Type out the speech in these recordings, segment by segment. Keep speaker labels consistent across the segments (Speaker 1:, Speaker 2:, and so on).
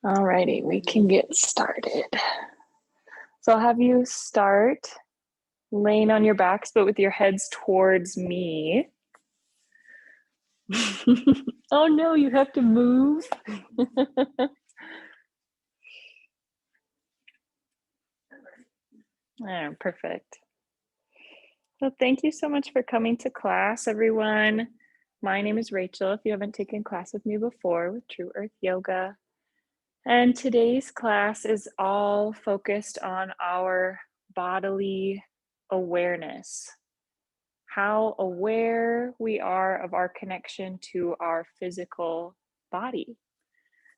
Speaker 1: Alrighty, we can get started. So I'll have you start laying on your backs, but with your heads towards me. Oh no, you have to move. Oh, perfect. So thank you so much for coming to class, everyone. My name is Rachel, if you haven't taken class with me before, with True Earth Yoga. And today's class is all focused on our bodily awareness, how aware we are of our connection to our physical body.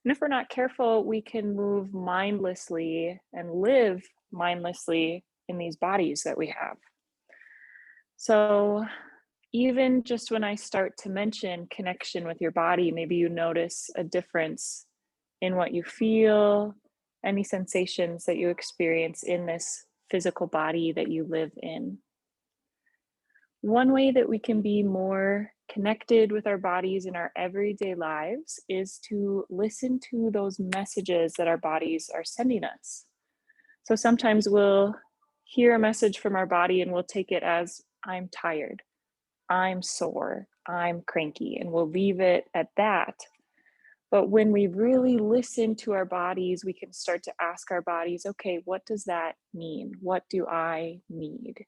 Speaker 1: And if we're not careful, we can move mindlessly and live mindlessly in these bodies that we have. So even just when I start to mention connection with your body, maybe you notice a difference in what you feel, any sensations that you experience in this physical body that you live in. One way that we can be more connected with our bodies in our everyday lives is to listen to those messages that our bodies are sending us. So sometimes we'll hear a message from our body and we'll take it as, I'm tired, I'm sore, I'm cranky, and we'll leave it at that. But when we really listen to our bodies, we can start to ask our bodies, okay, what does that mean? What do I need?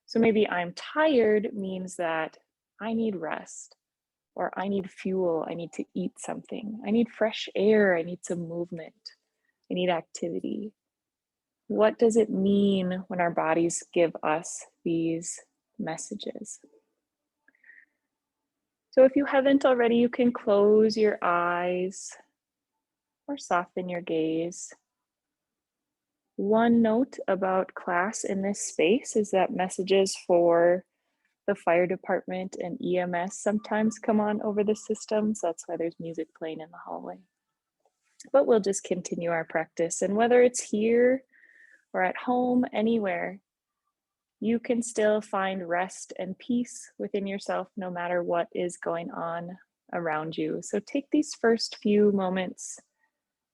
Speaker 1: So maybe I'm tired means that I need rest, or I need fuel, I need to eat something, I need fresh air, I need some movement, I need activity. What does it mean when our bodies give us these messages? So if you haven't already, you can close your eyes or soften your gaze. One note about class in this space is that messages for the fire department and EMS sometimes come on over the system, so that's why there's music playing in the hallway. But we'll just continue our practice, and whether it's here or at home, anywhere, you can still find rest and peace within yourself no matter what is going on around you. So take these first few moments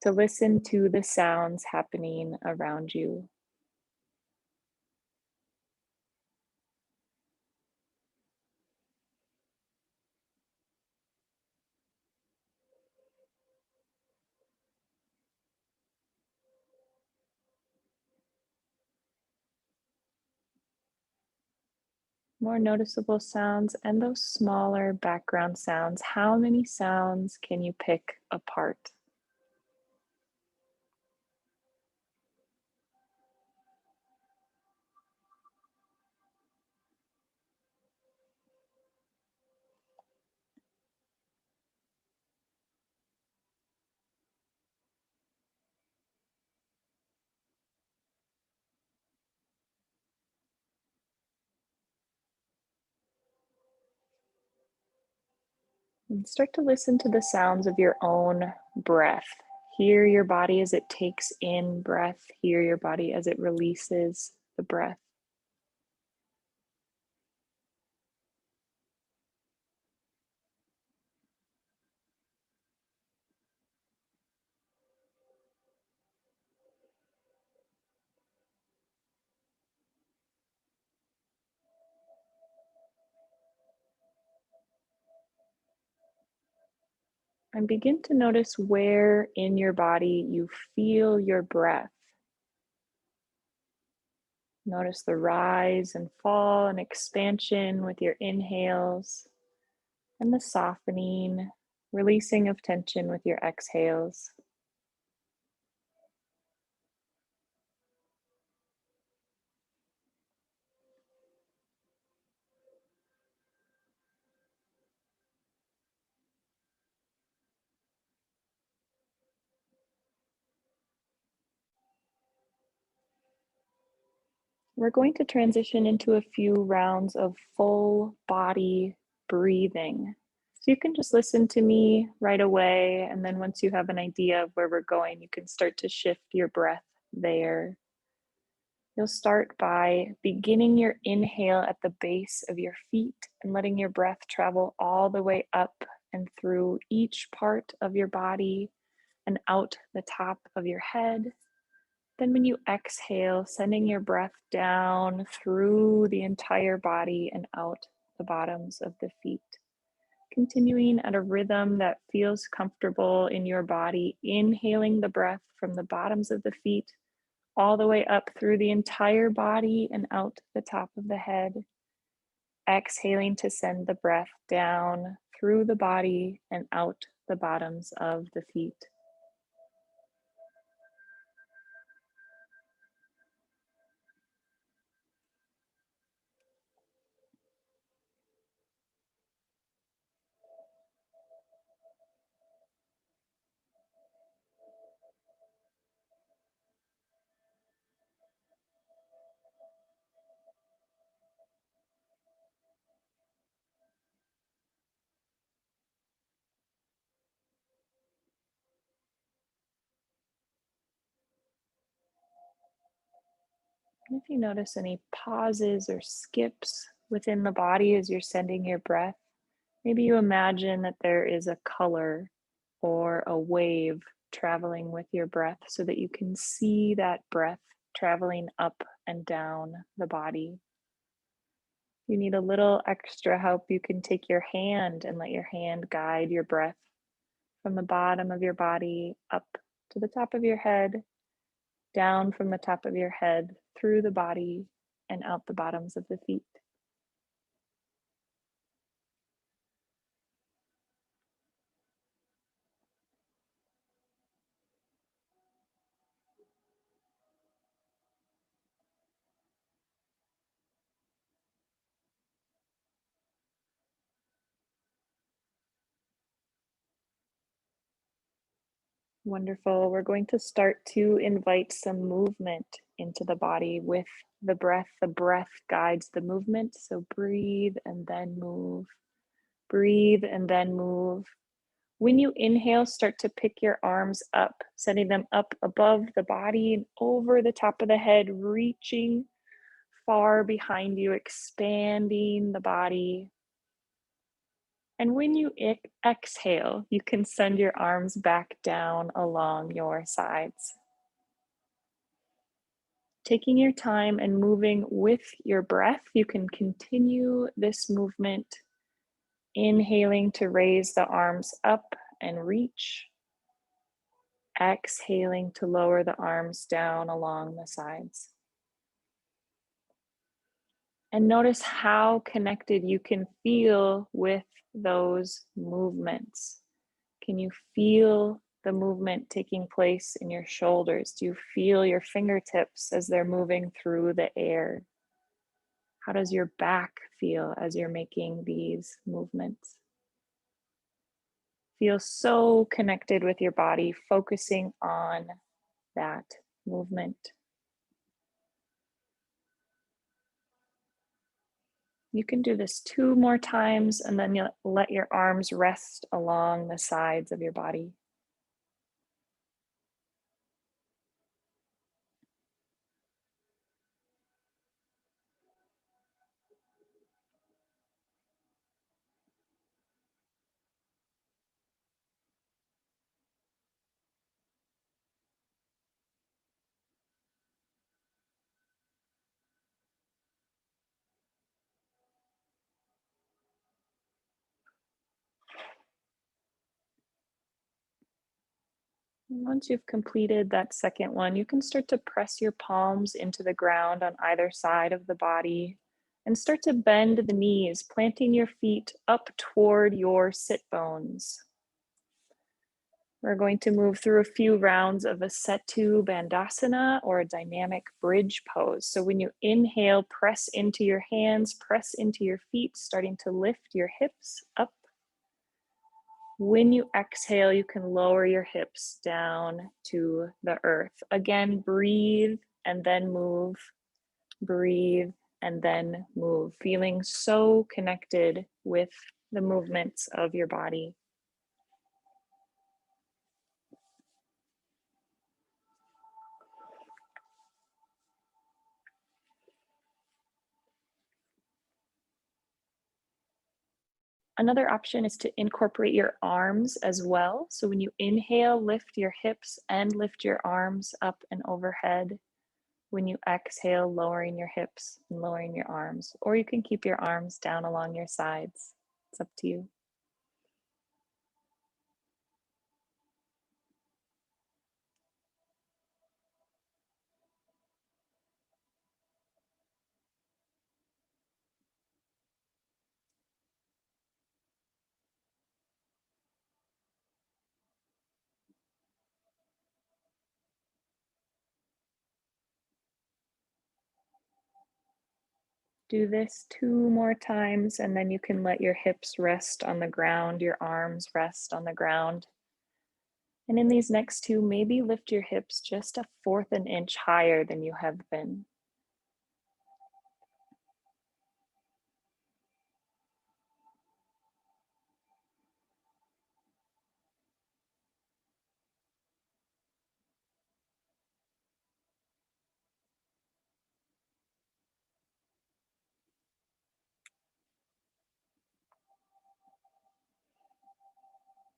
Speaker 1: to listen to the sounds happening around you. More noticeable sounds and those smaller background sounds. How many sounds can you pick apart? And start to listen to the sounds of your own breath. Hear your body as it takes in breath. Hear your body as it releases the breath. And begin to notice where in your body you feel your breath. Notice the rise and fall and expansion with your inhales, and the softening, releasing of tension with your exhales. We're going to transition into a few rounds of full body breathing. So you can just listen to me right away, and then once you have an idea of where we're going, you can start to shift your breath there. You'll start by beginning your inhale at the base of your feet and letting your breath travel all the way up and through each part of your body and out the top of your head. Then, when you exhale, sending your breath down through the entire body and out the bottoms of the feet. Continuing at a rhythm that feels comfortable in your body, inhaling the breath from the bottoms of the feet all the way up through the entire body and out the top of the head. Exhaling to send the breath down through the body and out the bottoms of the feet. And if you notice any pauses or skips within the body as you're sending your breath, maybe you imagine that there is a color or a wave traveling with your breath so that you can see that breath traveling up and down the body. If you need a little extra help, you can take your hand and let your hand guide your breath from the bottom of your body up to the top of your head, down from the top of your head, through the body, and out the bottoms of the feet. Wonderful. We're going to start to invite some movement into the body with the breath. The breath guides the movement. So breathe and then move. Breathe and then move. When you inhale, start to pick your arms up, sending them up above the body and over the top of the head, reaching far behind you, expanding the body. And when you exhale, you can send your arms back down along your sides. Taking your time and moving with your breath, you can continue this movement, inhaling to raise the arms up and reach, exhaling to lower the arms down along the sides. And notice how connected you can feel with those movements. Can you feel the movement taking place in your shoulders? Do you feel your fingertips as they're moving through the air? How does your back feel as you're making these movements? Feel so connected with your body, focusing on that movement. You can do this 2 more times and then you'll let your arms rest along the sides of your body. Once you've completed that second one, you can start to press your palms into the ground on either side of the body and start to bend the knees, planting your feet up toward your sit bones. We're going to move through a few rounds of a Setu Bandhasana or a dynamic bridge pose. So when you inhale, press into your hands, press into your feet, starting to lift your hips up. When you exhale, you can lower your hips down to the earth. Again, breathe and then move. Breathe and then move. Feeling so connected with the movements of your body. Another option is to incorporate your arms as well. So when you inhale, lift your hips and lift your arms up and overhead. When you exhale, lowering your hips and lowering your arms, or you can keep your arms down along your sides. It's up to you. Do this 2 more times, and then you can let your hips rest on the ground, your arms rest on the ground. And in these next two, maybe lift your hips just a fourth an inch higher than you have been.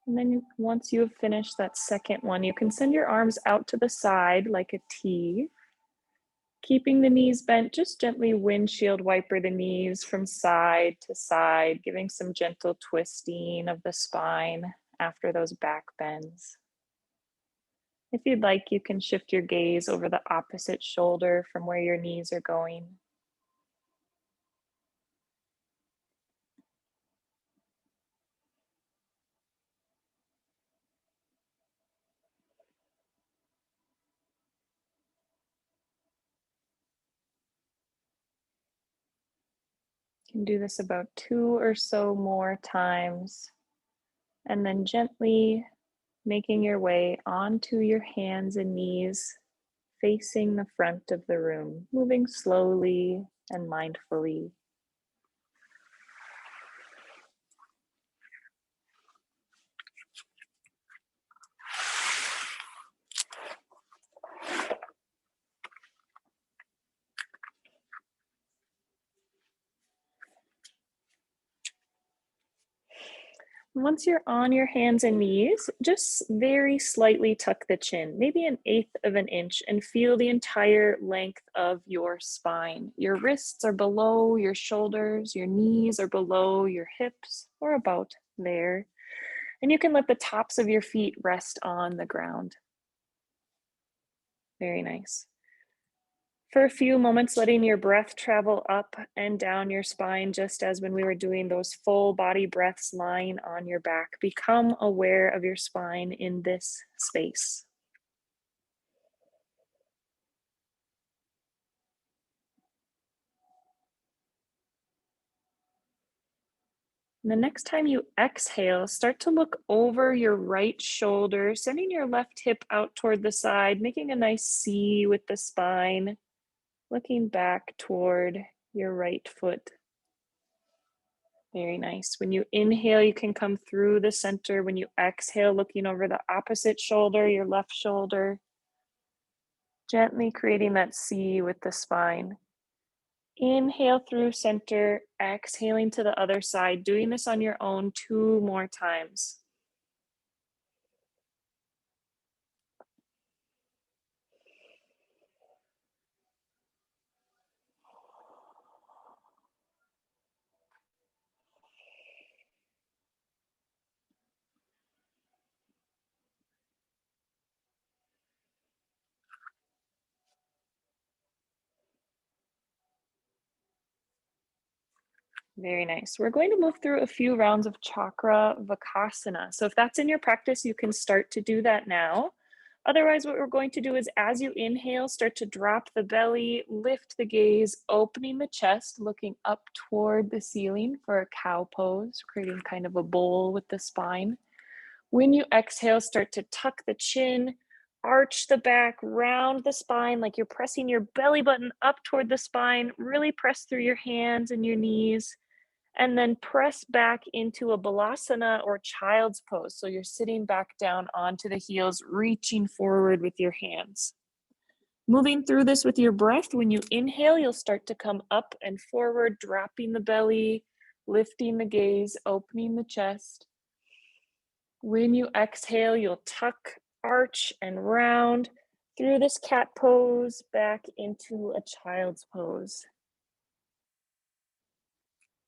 Speaker 1: And then once you have finished that second one, you can send your arms out to the side like a T. Keeping the knees bent, just gently windshield wiper the knees from side to side, giving some gentle twisting of the spine after those back bends. If you'd like, you can shift your gaze over the opposite shoulder from where your knees are going. You can do this about 2 or so more times, and then gently making your way onto your hands and knees, facing the front of the room, moving slowly and mindfully. Once you're on your hands and knees, just very slightly tuck the chin, maybe an eighth of an inch, and feel the entire length of your spine. Your wrists are below your shoulders, your knees are below your hips, or about there. And you can let the tops of your feet rest on the ground. Very nice. For a few moments, letting your breath travel up and down your spine, just as when we were doing those full body breaths lying on your back. Become aware of your spine in this space. And the next time you exhale, start to look over your right shoulder, sending your left hip out toward the side, making a nice C with the spine, looking back toward your right foot. Very nice. When you inhale, you can come through the center. When you exhale, looking over the opposite shoulder, your left shoulder, gently creating that C with the spine. Inhale through center, exhaling to the other side, doing this on your own 2 more times. Very nice. We're going to move through a few rounds of chakra vakasana. So if that's in your practice, you can start to do that now. Otherwise, what we're going to do is as you inhale, start to drop the belly, lift the gaze, opening the chest, looking up toward the ceiling for a cow pose, creating kind of a bowl with the spine. When you exhale, start to tuck the chin, arch the back, round the spine like you're pressing your belly button up toward the spine. Really press through your hands and your knees, and then press back into a balasana or child's pose. So you're sitting back down onto the heels, reaching forward with your hands. Moving through this with your breath, when you inhale, you'll start to come up and forward, dropping the belly, lifting the gaze, opening the chest. When you exhale, you'll tuck, arch, and round through this cat pose back into a child's pose.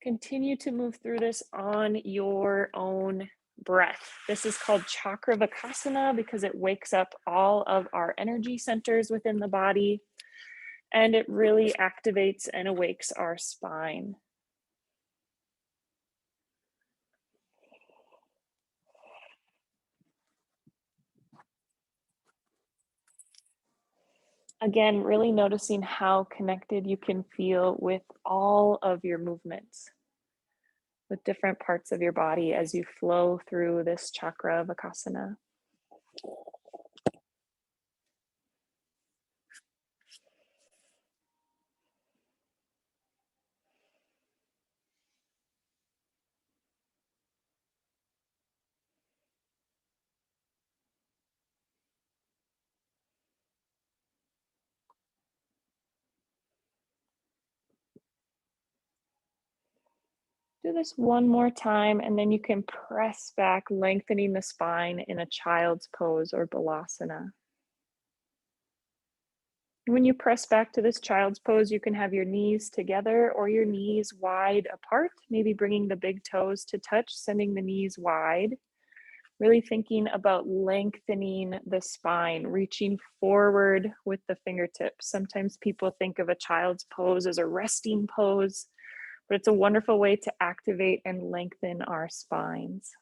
Speaker 1: Continue to move through this on your own breath. This is called Chakravakasana because it wakes up all of our energy centers within the body, and it really activates and awakes our spine. Again, really noticing how connected you can feel with all of your movements, with different parts of your body as you flow through this Chakravakasana. Do this one more time, and then you can press back, lengthening the spine in a child's pose or Balasana. When you press back to this child's pose, you can have your knees together or your knees wide apart, maybe bringing the big toes to touch, sending the knees wide. Really thinking about lengthening the spine, reaching forward with the fingertips. Sometimes people think of a child's pose as a resting pose, but it's a wonderful way to activate and lengthen our spines.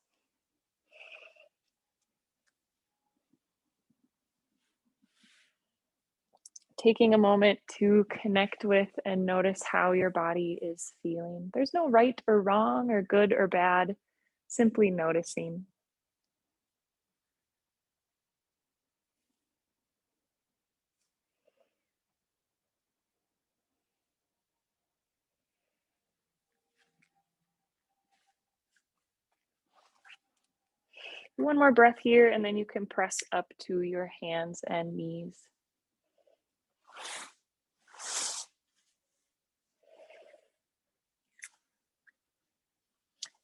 Speaker 1: Taking a moment to connect with and notice how your body is feeling. There's no right or wrong or good or bad, simply noticing. One more breath here, and then you can press up to your hands and knees.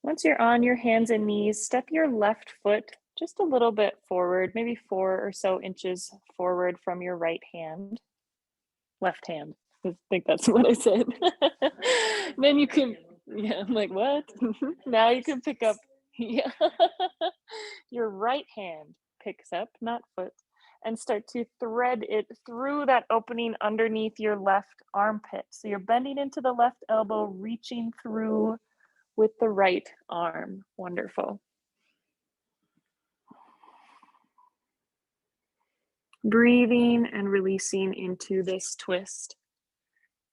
Speaker 1: Once you're on your hands and knees, step your left foot just a little bit forward, maybe 4 or so inches forward from your right hand. Left hand. I think that's what I said. Then you can, yeah, I'm like, what? Now you can pick up, yeah. Your right hand picks up, not foot, and start to thread it through that opening underneath your left armpit. So you're bending into the left elbow, reaching through with the right arm. Wonderful. Breathing and releasing into this twist.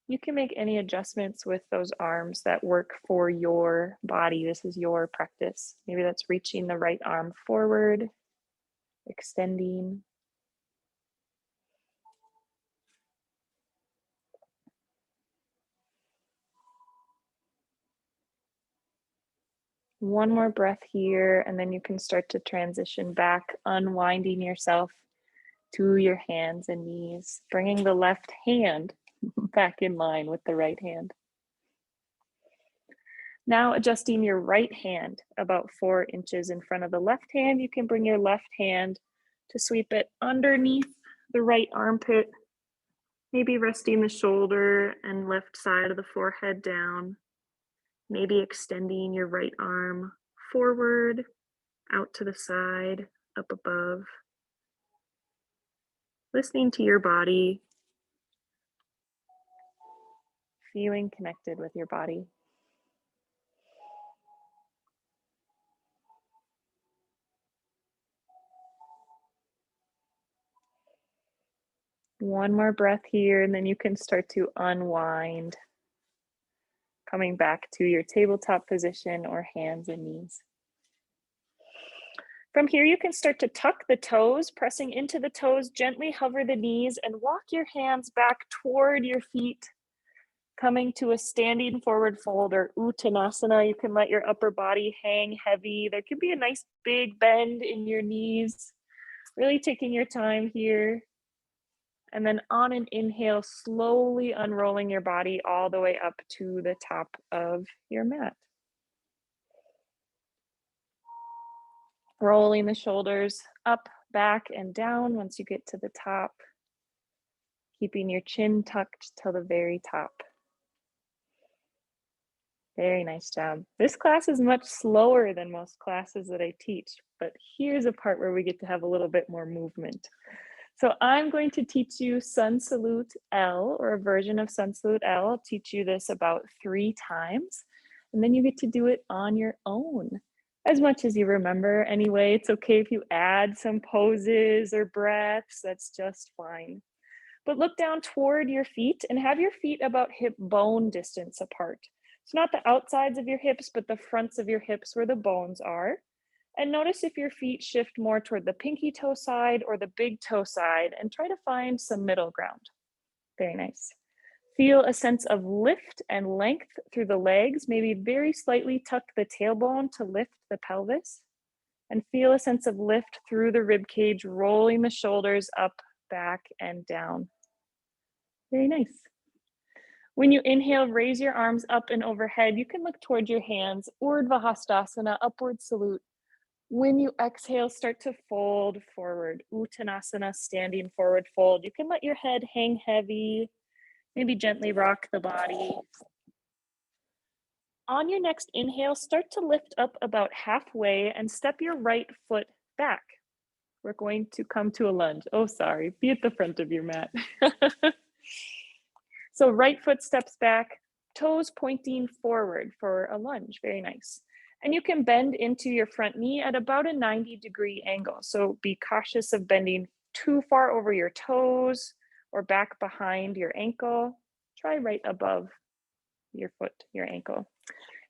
Speaker 1: You can make any adjustments with those arms that work for your body. This is your practice. Maybe that's reaching the right arm forward, extending. One more breath here, and then you can start to transition back, unwinding yourself to your hands and knees, bringing the left hand back in line with the right hand. Now adjusting your right hand about 4 inches in front of the left hand, you can bring your left hand to sweep it underneath the right armpit, maybe resting the shoulder and left side of the forehead down, maybe extending your right arm forward, out to the side, up above. Listening to your body, feeling connected with your body. One more breath here, and then you can start to unwind, coming back to your tabletop position or hands and knees. From here, you can start to tuck the toes, pressing into the toes, gently hover the knees, and walk your hands back toward your feet, coming to a standing forward fold or Uttanasana. You can let your upper body hang heavy. There could be a nice big bend in your knees. Really taking your time here. And then on an inhale, slowly unrolling your body all the way up to the top of your mat. Rolling the shoulders up, back, and down once you get to the top. Keeping your chin tucked till the very top. Very nice job. This class is much slower than most classes that I teach, but here's a part where we get to have a little bit more movement. So I'm going to teach you Sun Salute L, or a version of Sun Salute L. I'll teach you this about 3 times, and then you get to do it on your own, as much as you remember. Anyway, it's okay if you add some poses or breaths, that's just fine. But look down toward your feet and have your feet about hip bone distance apart. So not the outsides of your hips, but the fronts of your hips where the bones are. And notice if your feet shift more toward the pinky toe side or the big toe side, and try to find some middle ground. Very nice. Feel a sense of lift and length through the legs. Maybe very slightly tuck the tailbone to lift the pelvis. And feel a sense of lift through the rib cage, rolling the shoulders up, back, and down. Very nice. When you inhale, raise your arms up and overhead. You can look toward your hands, Urdhva Hastasana, upward salute. When you exhale, start to fold forward, Uttanasana, standing forward fold. You can let your head hang heavy, maybe gently rock the body. On your next inhale, start to lift up about halfway and step your right foot back. We're going to come to a lunge. Oh, sorry, be at the front of your mat. So right foot steps back, toes pointing forward for a lunge. Very nice. And you can bend into your front knee at about a 90-degree angle. So be cautious of bending too far over your toes or back behind your ankle. Try right above your foot, your ankle.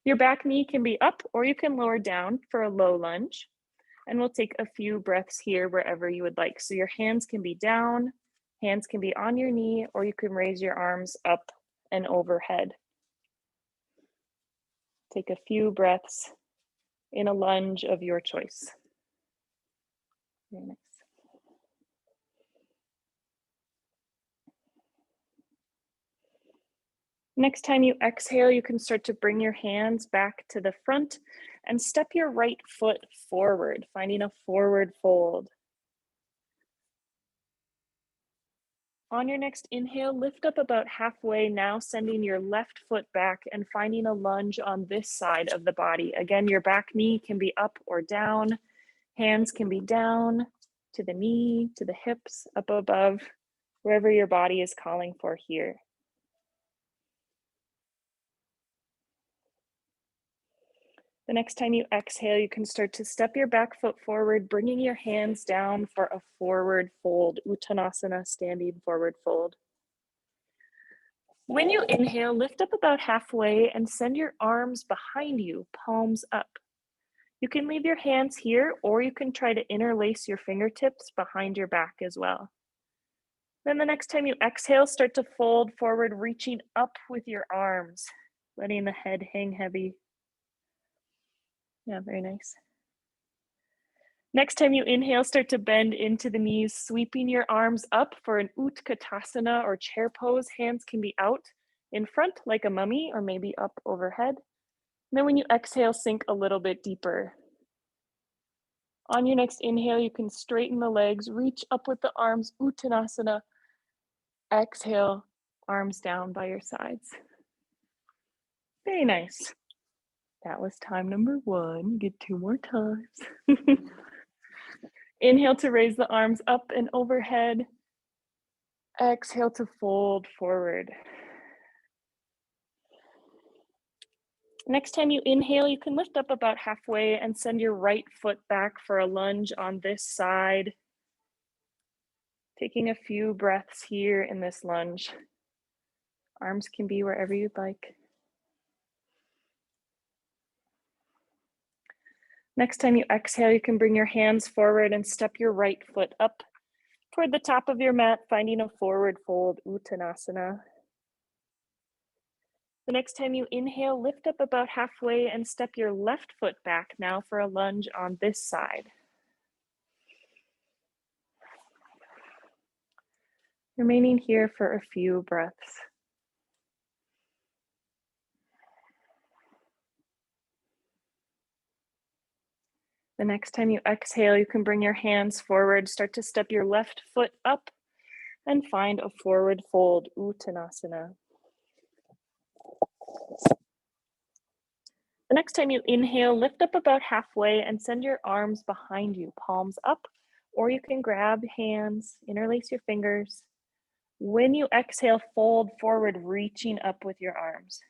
Speaker 1: Your back knee can be up or you can lower down for a low lunge. And we'll take a few breaths here wherever you would like. So your hands can be down, hands can be on your knee, or you can raise your arms up and overhead. Take a few breaths in a lunge of your choice. Very nice. Next time you exhale, you can start to bring your hands back to the front and step your right foot forward, finding a forward fold. On your next inhale, lift up about halfway, now sending your left foot back and finding a lunge on this side of the body. Again, your back knee can be up or down. Hands can be down to the knee, to the hips, up above, wherever your body is calling for here. The next time you exhale, you can start to step your back foot forward, bringing your hands down for a forward fold, Uttanasana, standing forward fold. When you inhale, lift up about halfway and send your arms behind you, palms up. You can leave your hands here, or you can try to interlace your fingertips behind your back as well. Then the next time you exhale, start to fold forward, reaching up with your arms, letting the head hang heavy. Yeah, very nice. Next time you inhale, start to bend into the knees, sweeping your arms up for an Utkatasana or chair pose. Hands can be out in front like a mummy or maybe up overhead. And then when you exhale, sink a little bit deeper. On your next inhale, you can straighten the legs, reach up with the arms, Uttanasana. Exhale, arms down by your sides. Very nice. That was time number 1. Get 2 more times. Inhale to raise the arms up and overhead. Exhale to fold forward. Next time you inhale, you can lift up about halfway and send your right foot back for a lunge on this side. Taking a few breaths here in this lunge. Arms can be wherever you'd like. Next time you exhale, you can bring your hands forward and step your right foot up toward the top of your mat, finding a forward fold, Uttanasana. The next time you inhale, lift up about halfway and step your left foot back now for a lunge on this side. Remaining here for a few breaths. The next time you exhale, you can bring your hands forward, start to step your left foot up and find a forward fold, Uttanasana. The next time you inhale, lift up about halfway and send your arms behind you, palms up, or you can grab hands, interlace your fingers. When you exhale, fold forward, reaching up with your arms.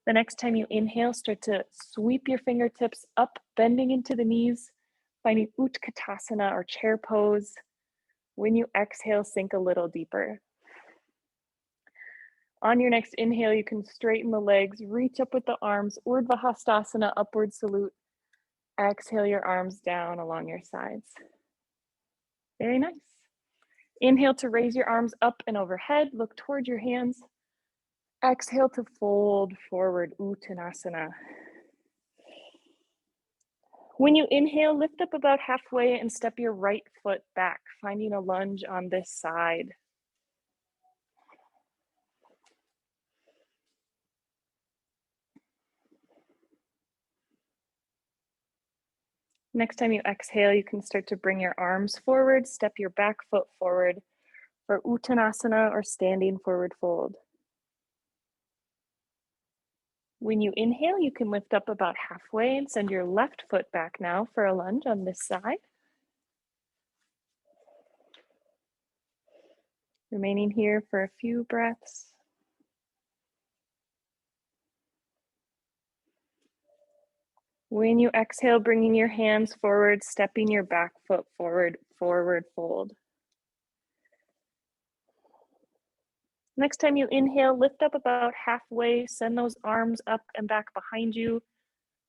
Speaker 1: The next time you inhale, start to sweep your fingertips up, bending into the knees, finding Utkatasana or chair pose. When you exhale, sink a little deeper. On your next inhale, you can straighten the legs, reach up with the arms, Urdhva Hastasana, upward salute. Exhale your arms down along your sides. Very nice. Inhale to raise your arms up and overhead, look toward your hands. Exhale to fold forward, Uttanasana. When you inhale, lift up about halfway and step your right foot back, finding a lunge on this side. Next time you exhale, you can start to bring your arms forward, step your back foot forward for Uttanasana or standing forward fold. When you inhale, you can lift up about halfway and send your left foot back now for a lunge on this side. Remaining here for a few breaths. When you exhale, bringing your hands forward, stepping your back foot forward, forward fold. Next time you inhale, lift up about halfway, send those arms up and back behind you,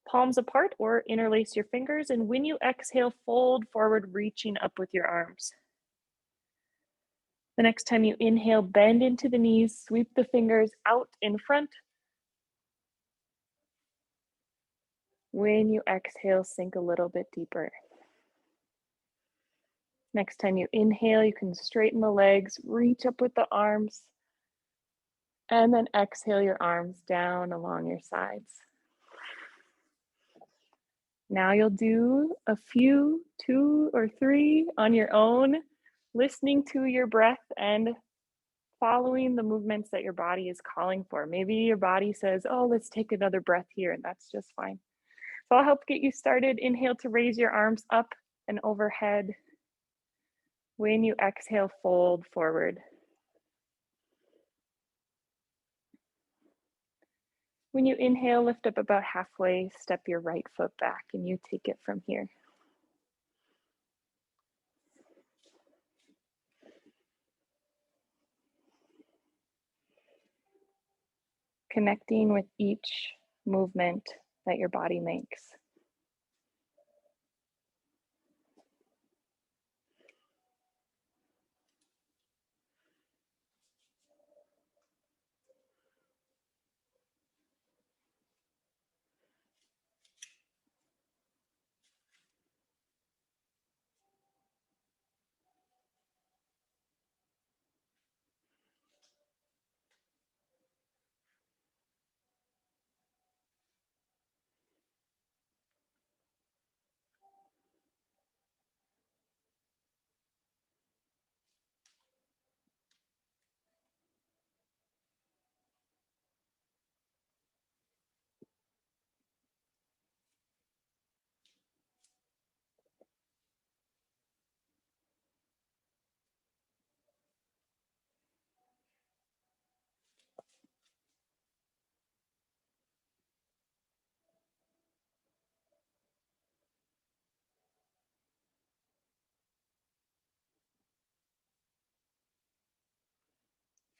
Speaker 1: palms apart or interlace your fingers. And when you exhale, fold forward, reaching up with your arms. The next time you inhale, bend into the knees, sweep the fingers out in front. When you exhale, sink a little bit deeper. Next time you inhale, you can straighten the legs, reach up with the arms, and then exhale your arms down along your sides. Now you'll do a few, 2 or 3 on your own, listening to your breath and following the movements that your body is calling for. Maybe your body says, oh, let's take another breath here, and that's just fine. So I'll help get you started. Inhale to raise your arms up and overhead. When you exhale, fold forward. When you inhale, lift up about halfway, step your right foot back, and you take it from here. Connecting with each movement that your body makes.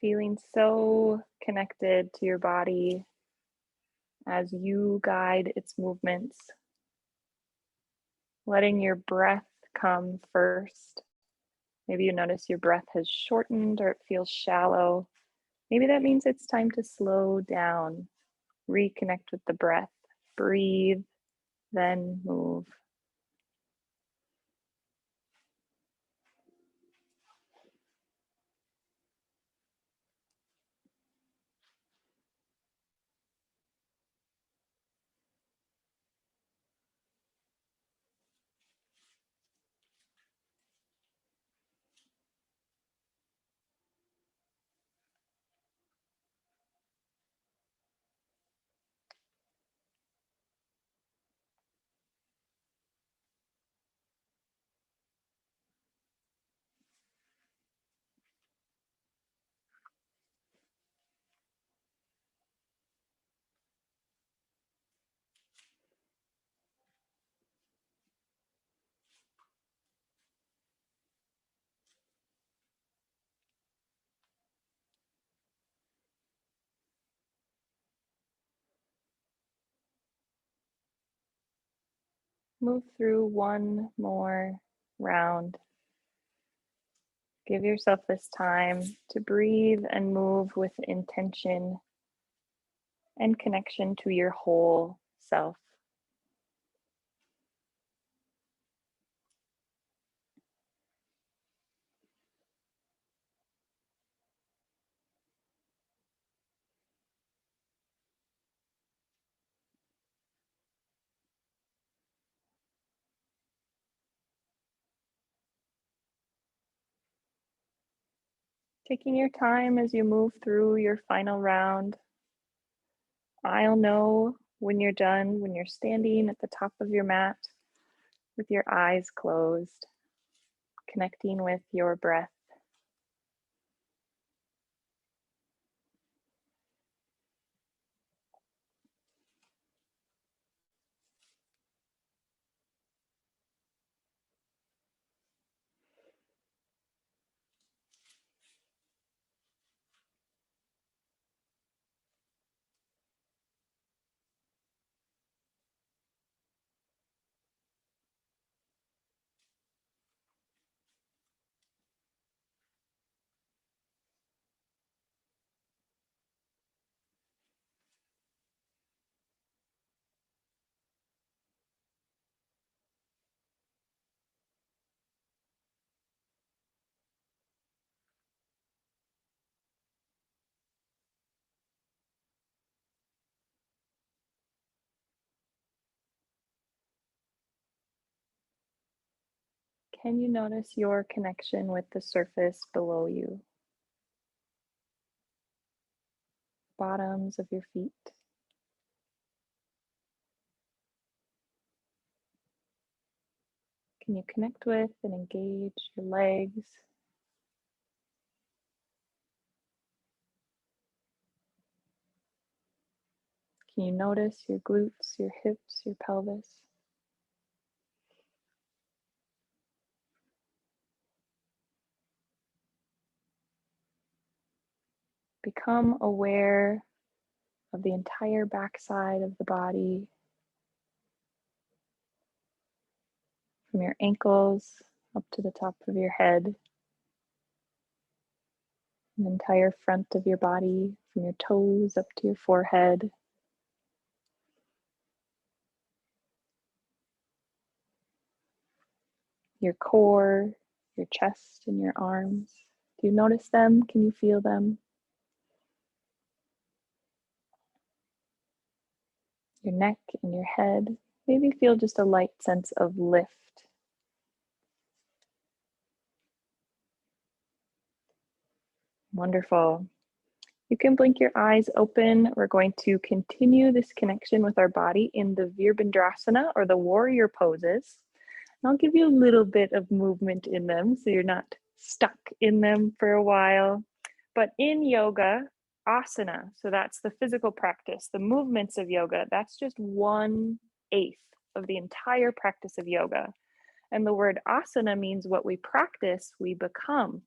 Speaker 1: Feeling so connected to your body as you guide its movements. Letting your breath come first. Maybe you notice your breath has shortened or it feels shallow. Maybe that means it's time to slow down, reconnect with the breath, breathe, then move. Move through one more round. Give yourself this time to breathe and move with intention and connection to your whole self. Taking your time as you move through your final round. I'll know when you're done, when you're standing at the top of your mat with your eyes closed, connecting with your breath. Can you notice your connection with the surface below you? Bottoms of your feet. Can you connect with and engage your legs? Can you notice your glutes, your hips, your pelvis? Become aware of the entire backside of the body, from your ankles up to the top of your head, the entire front of your body, from your toes up to your forehead. Your core, your chest, and your arms. Do you notice them? Can you feel them? Your neck and your head. Maybe feel just a light sense of lift. Wonderful. You can blink your eyes open. We're going to continue this connection with our body in the Virabhadrasana, or the warrior poses. And I'll give you a little bit of movement in them so you're not stuck in them for a while. But in yoga, asana, so that's the physical practice, the movements of yoga, that's just 1/8 of the entire practice of yoga. And the word asana means what we practice, we become.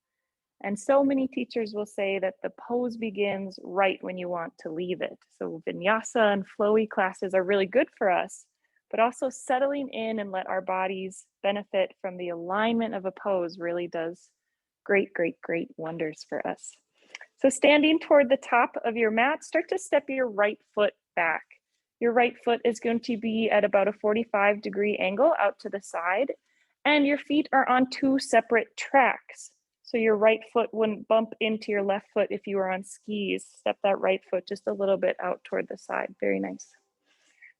Speaker 1: And so many teachers will say that the pose begins right when you want to leave it. So vinyasa and flowy classes are really good for us, but also settling in and let our bodies benefit from the alignment of a pose really does great, great, great wonders for us. So standing toward the top of your mat, start to step your right foot back. Your right foot is going to be at about a 45-degree angle out to the side, and your feet are on 2 separate tracks. So your right foot wouldn't bump into your left foot if you were on skis. Step that right foot just a little bit out toward the side. Very nice.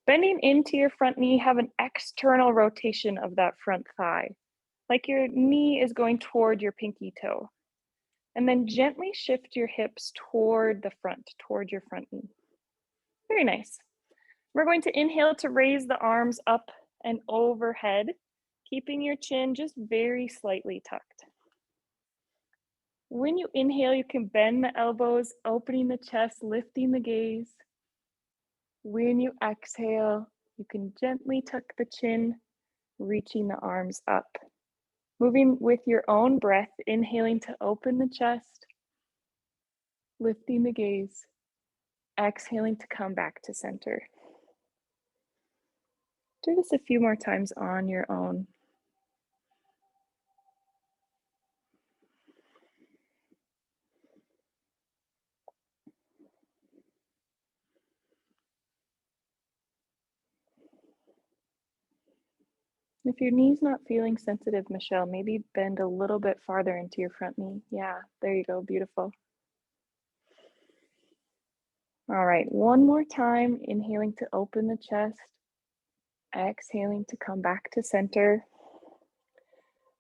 Speaker 1: Bending into your front knee, have an external rotation of that front thigh, like your knee is going toward your pinky toe. And then gently shift your hips toward the front, toward your front knee. Very nice. We're going to inhale to raise the arms up and overhead, keeping your chin just very slightly tucked. When you inhale, you can bend the elbows, opening the chest, lifting the gaze. When you exhale, you can gently tuck the chin, reaching the arms up. Moving with your own breath, inhaling to open the chest, lifting the gaze, exhaling to come back to center. Do this a few more times on your own. If your knee's not feeling sensitive, Michelle, maybe bend a little bit farther into your front knee. Yeah, there you go, beautiful. All right, one more time, inhaling to open the chest, exhaling to come back to center.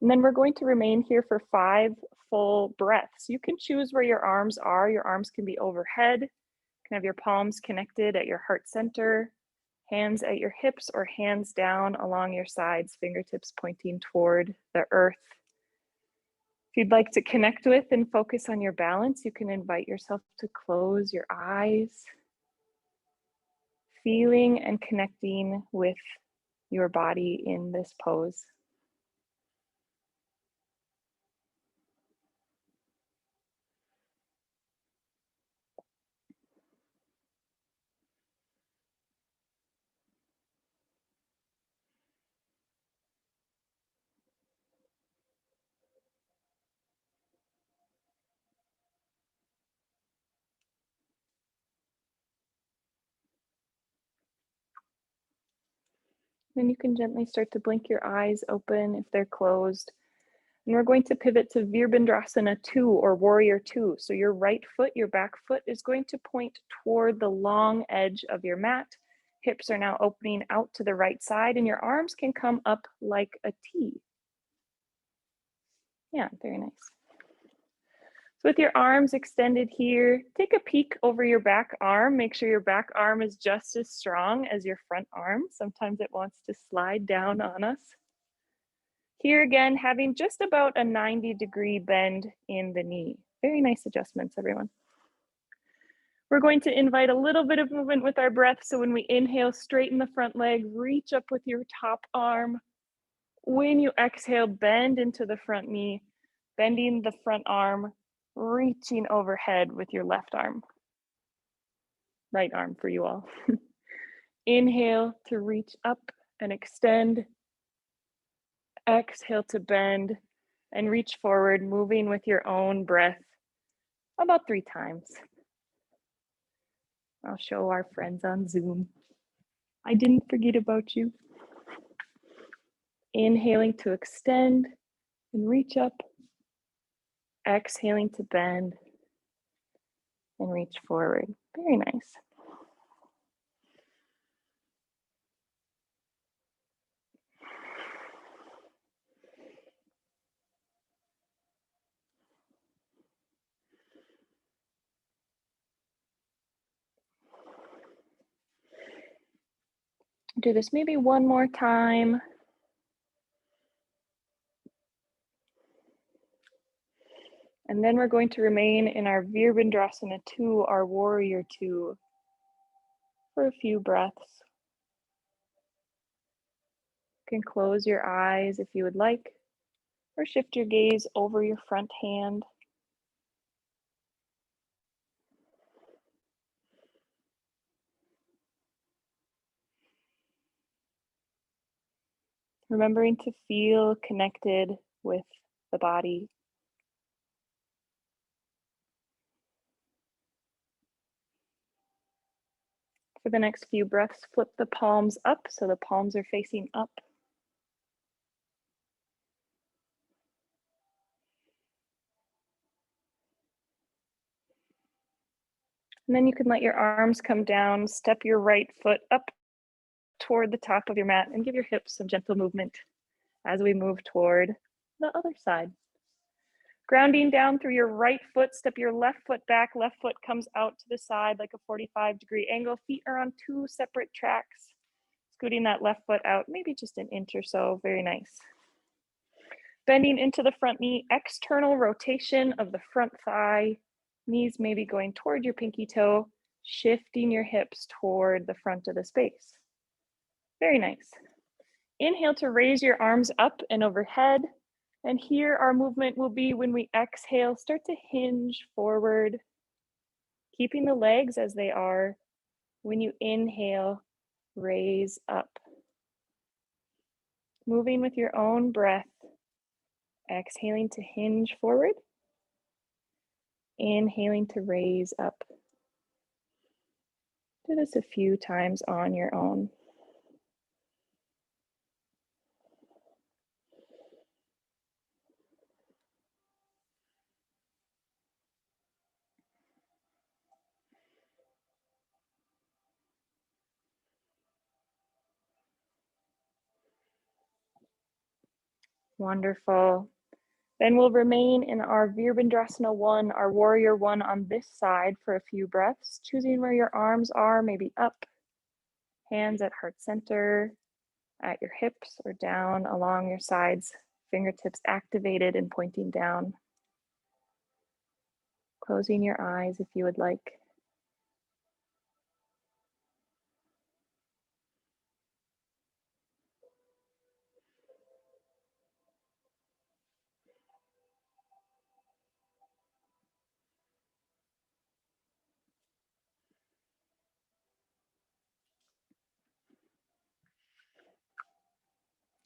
Speaker 1: And then we're going to remain here for 5 full breaths. You can choose where your arms are. Your arms can be overhead, you can have your palms connected at your heart center, hands at your hips, or hands down along your sides, fingertips pointing toward the earth. If you'd like to connect with and focus on your balance, you can invite yourself to close your eyes, feeling and connecting with your body in this pose. Then you can gently start to blink your eyes open if they're closed. And we're going to pivot to Virabhadrasana 2 or Warrior 2. So your right foot, your back foot is going to point toward the long edge of your mat. Hips are now opening out to the right side and your arms can come up like a T. Yeah, very nice. So with your arms extended here, take a peek over your back arm. Make sure your back arm is just as strong as your front arm. Sometimes it wants to slide down on us. Here again, having just about a 90-degree bend in the knee. Very nice adjustments, everyone. We're going to invite a little bit of movement with our breath. So when we inhale, straighten the front leg, reach up with your top arm. When you exhale, bend into the front knee, bending the front arm, reaching overhead with your left arm. Right arm for you all. Inhale to reach up and extend. Exhale to bend and reach forward, moving with your own breath about 3 times. I'll show our friends on Zoom. I didn't forget about you. Inhaling to extend and reach up. Exhaling to bend and reach forward. Very nice. Do this maybe one more time. And then we're going to remain in our Virabhadrasana 2, our Warrior 2, for a few breaths. You can close your eyes if you would like, or shift your gaze over your front hand. Remembering to feel connected with the body. For the next few breaths, flip the palms up so the palms are facing up. And then you can let your arms come down, step your right foot up toward the top of your mat and give your hips some gentle movement as we move toward the other side. Grounding down through your right foot, step your left foot back, left foot comes out to the side like a 45-degree angle. Feet are on 2 separate tracks. Scooting that left foot out, maybe just an inch or so, very nice. Bending into the front knee, external rotation of the front thigh, knees maybe going toward your pinky toe, shifting your hips toward the front of the space. Very nice. Inhale to raise your arms up and overhead. And here our movement will be when we exhale, start to hinge forward, keeping the legs as they are. When you inhale, raise up. Moving with your own breath, exhaling to hinge forward, inhaling to raise up. Do this a few times on your own. Wonderful. Then we'll remain in our Virabhadrasana 1, our warrior 1 on this side for a few breaths, choosing where your arms are, maybe up, hands at heart center, at your hips or down along your sides, fingertips activated and pointing down. Closing your eyes if you would like.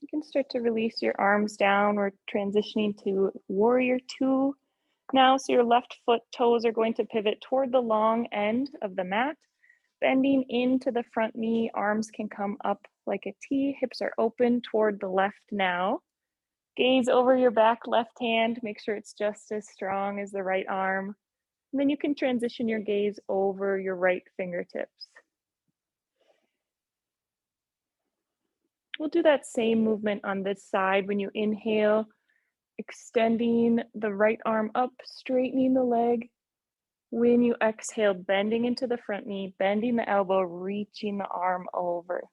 Speaker 1: You can start to release your arms down. We're transitioning to warrior 2 now. So your left foot toes are going to pivot toward the long end of the mat, bending into the front knee. Arms can come up like a T. Hips are open toward the left now. Gaze over your back left hand. Make sure it's just as strong as the right arm. And then you can transition your gaze over your right fingertips. We'll do that same movement on this side. When you inhale, extending the right arm up, straightening the leg. When you exhale, bending into the front knee, bending the elbow, reaching the arm over.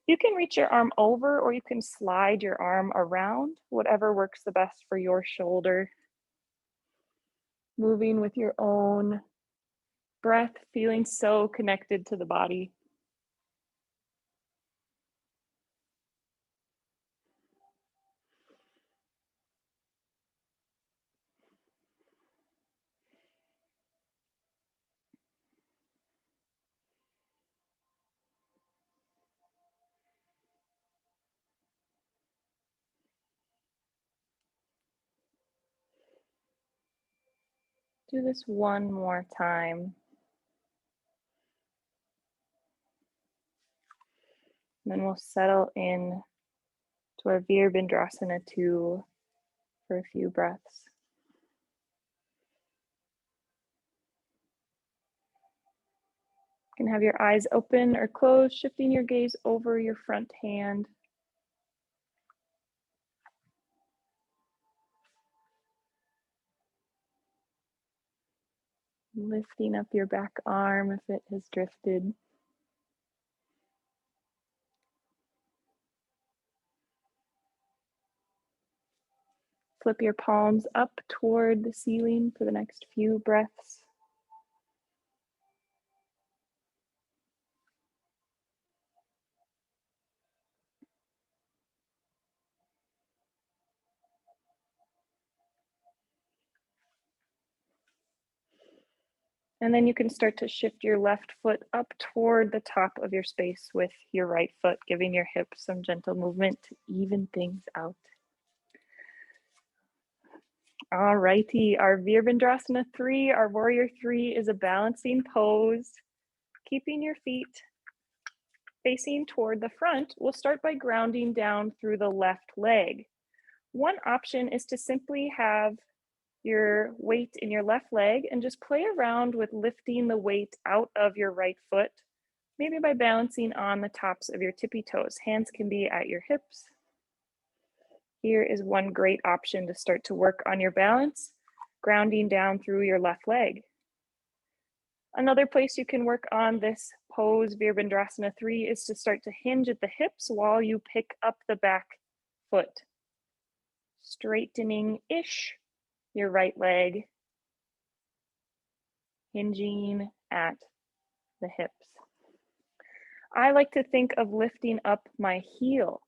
Speaker 1: You can reach your arm over or you can slide your arm around, whatever works the best for your shoulder. Moving with your own breath, feeling so connected to the body. Do this one more time. And then we'll settle in to our Virabhadrasana 2 for a few breaths. You can have your eyes open or closed, shifting your gaze over your front hand. Lifting up your back arm if it has drifted. Flip your palms up toward the ceiling for the next few breaths. And then you can start to shift your left foot up toward the top of your space with your right foot, giving your hips some gentle movement to even things out. All righty, our Virabhadrasana 3, our warrior 3 is a balancing pose. Keeping your feet facing toward the front, we'll start by grounding down through the left leg. One option is to simply have your weight in your left leg and just play around with lifting the weight out of your right foot, maybe by balancing on the tops of your tippy toes. Hands can be at your hips. Here is one great option to start to work on your balance, grounding down through your left leg. Another place you can work on this pose, Virabhadrasana 3, is to start to hinge at the hips while you pick up the back foot. Straightening-ish your right leg, hinging at the hips. I like to think of lifting up my heel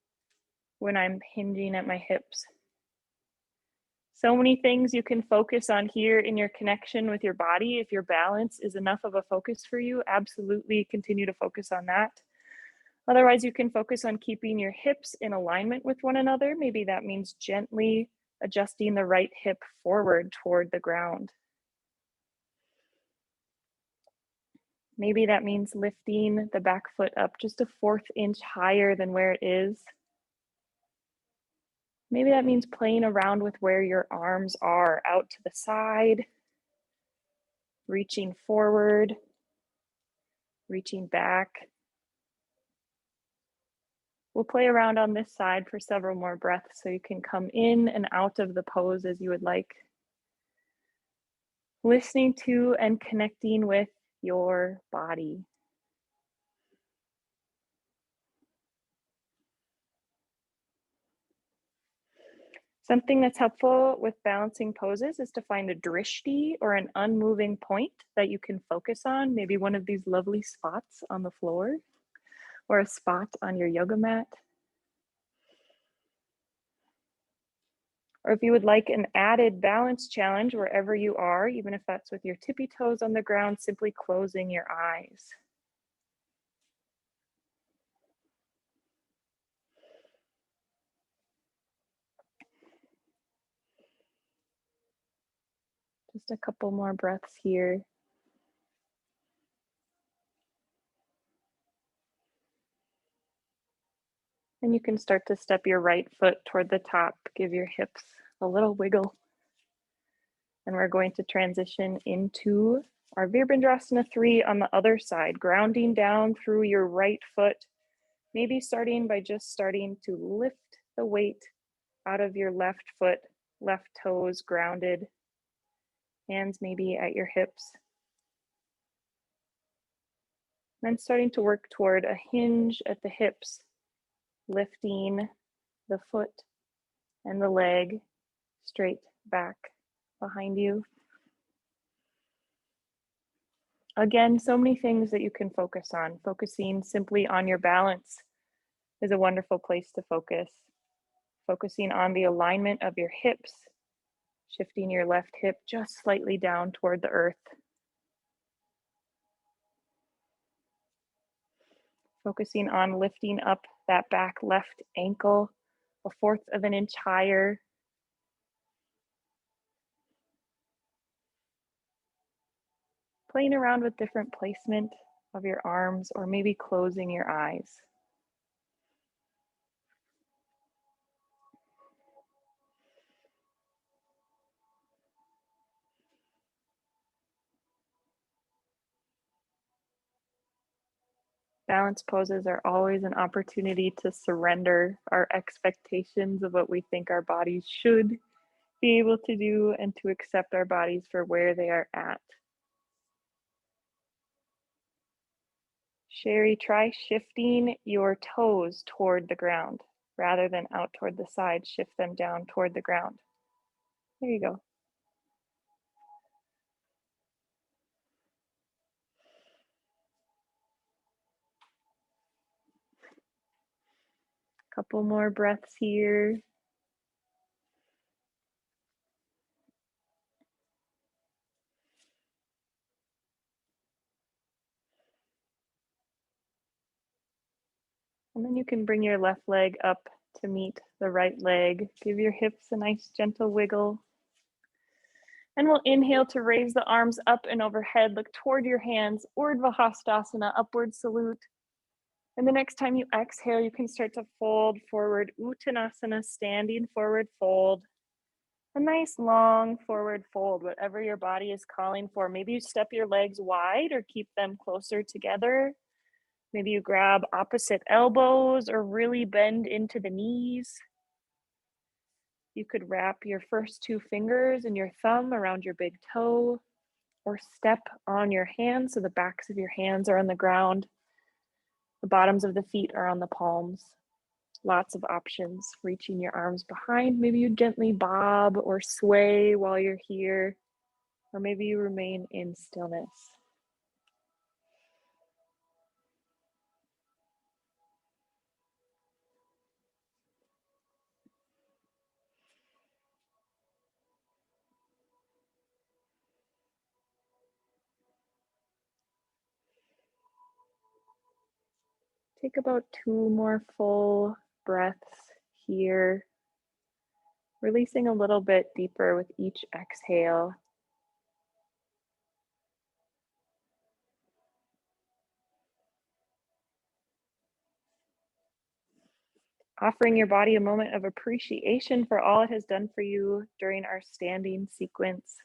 Speaker 1: when I'm hinging at my hips. So many things you can focus on here in your connection with your body. If your balance is enough of a focus for you, absolutely continue to focus on that. Otherwise, you can focus on keeping your hips in alignment with one another. Maybe that means gently adjusting the right hip forward toward the ground. Maybe that means lifting the back foot up just a 1/4 inch higher than where it is. Maybe that means playing around with where your arms are, out to the side, reaching forward, reaching back. We'll play around on this side for several more breaths so you can come in and out of the pose as you would like. Listening to and connecting with your body. Something that's helpful with balancing poses is to find a drishti or an unmoving point that you can focus on, maybe one of these lovely spots on the floor or a spot on your yoga mat. Or if you would like an added balance challenge wherever you are, even if that's with your tippy toes on the ground, simply closing your eyes. Just a couple more breaths here. And you can start to step your right foot toward the top, give your hips a little wiggle. And we're going to transition into our Virabhadrasana 3 on the other side, grounding down through your right foot, maybe starting by just starting to lift the weight out of your left foot, left toes grounded, hands maybe at your hips. Then starting to work toward a hinge at the hips, lifting the foot and the leg straight back behind you. Again, so many things that you can focus on. Focusing simply on your balance is a wonderful place to focus. Focusing on the alignment of your hips, shifting your left hip just slightly down toward the earth. Focusing on lifting up that back left ankle a 1/4 of an inch higher. Playing around with different placement of your arms or maybe closing your eyes. Balance poses are always an opportunity to surrender our expectations of what we think our bodies should be able to do and to accept our bodies for where they are at. Sherry, try shifting your toes toward the ground rather than out toward the side. Shift them down toward the ground. There you go. Couple more breaths here. And then you can bring your left leg up to meet the right leg. Give your hips a nice gentle wiggle. And we'll inhale to raise the arms up and overhead. Look toward your hands, Urdhva Hastasana, upward salute. And the next time you exhale, you can start to fold forward, Uttanasana, standing forward fold. A nice long forward fold, whatever your body is calling for. Maybe you step your legs wide or keep them closer together. Maybe you grab opposite elbows or really bend into the knees. You could wrap your first 2 fingers and your thumb around your big toe or step on your hands so the backs of your hands are on the ground. The bottoms of the feet are on the palms. Lots of options. Reaching your arms behind. Maybe you gently bob or sway while you're here, or maybe you remain in stillness. Take about 2 more full breaths here, releasing a little bit deeper with each exhale. Offering your body a moment of appreciation for all it has done for you during our standing sequence.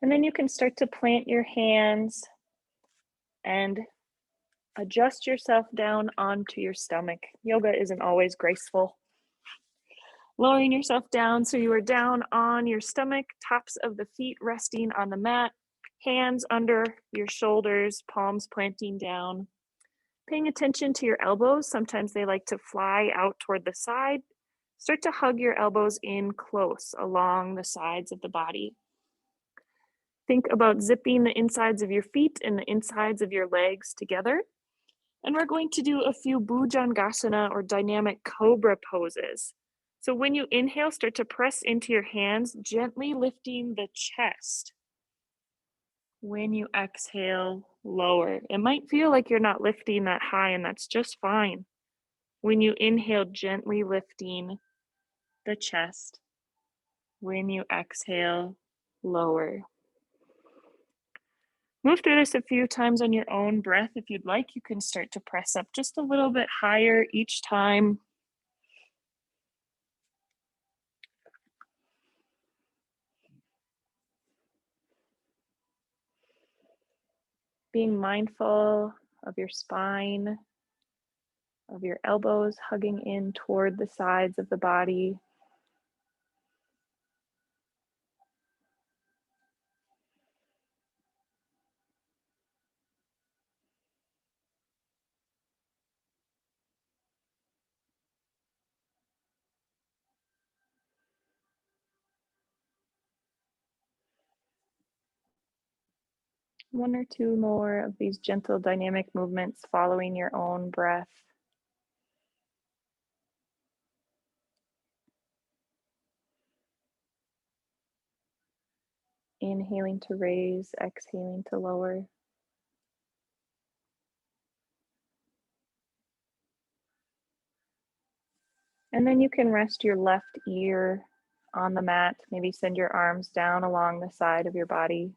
Speaker 1: And then you can start to plant your hands and adjust yourself down onto your stomach. Yoga isn't always graceful. Lowering yourself down so you are down on your stomach, tops of the feet resting on the mat, hands under your shoulders, palms planting down. Paying attention to your elbows. Sometimes they like to fly out toward the side. Start to hug your elbows in close along the sides of the body. Think about zipping the insides of your feet and the insides of your legs together. And we're going to do a few Bhujangasana or dynamic cobra poses. So when you inhale, start to press into your hands, gently lifting the chest. When you exhale, lower. It might feel like you're not lifting that high, and that's just fine. When you inhale, gently lifting the chest. When you exhale, lower. Move through this a few times on your own breath. If you'd like, you can start to press up just a little bit higher each time. Being mindful of your spine, of your elbows hugging in toward the sides of the body. One or two more of these gentle dynamic movements following your own breath. Inhaling to raise, exhaling to lower. And then you can rest your left ear on the mat. Maybe send your arms down along the side of your body.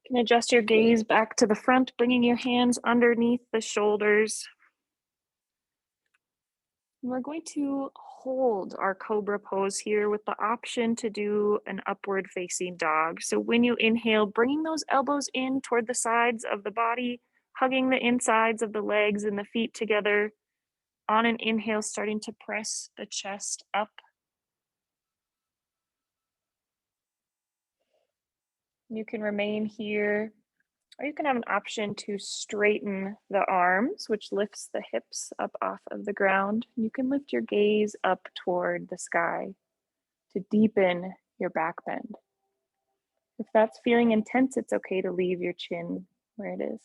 Speaker 1: You can adjust your gaze back to the front, bringing your hands underneath the shoulders. And we're going to hold our cobra pose here with the option to do an upward facing dog. So when you inhale, bringing those elbows in toward the sides of the body, hugging the insides of the legs and the feet together. On an inhale, starting to press the chest up. You can remain here, or you can have an option to straighten the arms, which lifts the hips up off of the ground. You can lift your gaze up toward the sky to deepen your back bend. If that's feeling intense, it's okay to leave your chin where it is.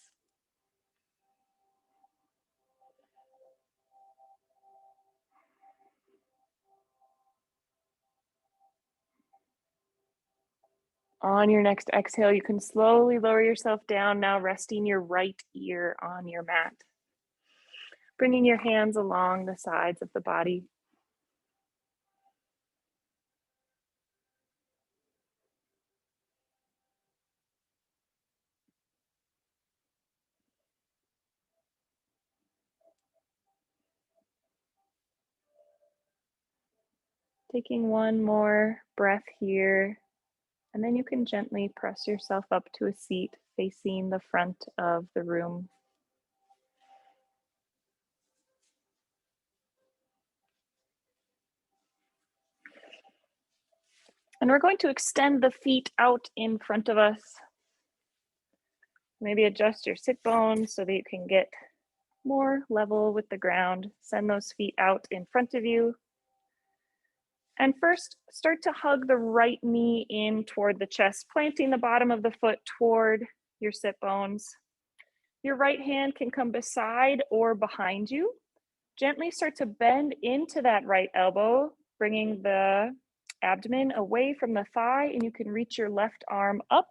Speaker 1: On your next exhale, you can slowly lower yourself down, now resting your right ear on your mat. Bringing your hands along the sides of the body. Taking one more breath here, and then you can gently press yourself up to a seat facing the front of the room. And we're going to extend the feet out in front of us. Maybe adjust your sit bones so that you can get more level with the ground. Send those feet out in front of you. And first, start to hug the right knee in toward the chest, planting the bottom of the foot toward your sit bones. Your right hand can come beside or behind you. Gently start to bend into that right elbow, bringing the abdomen away from the thigh, and you can reach your left arm up.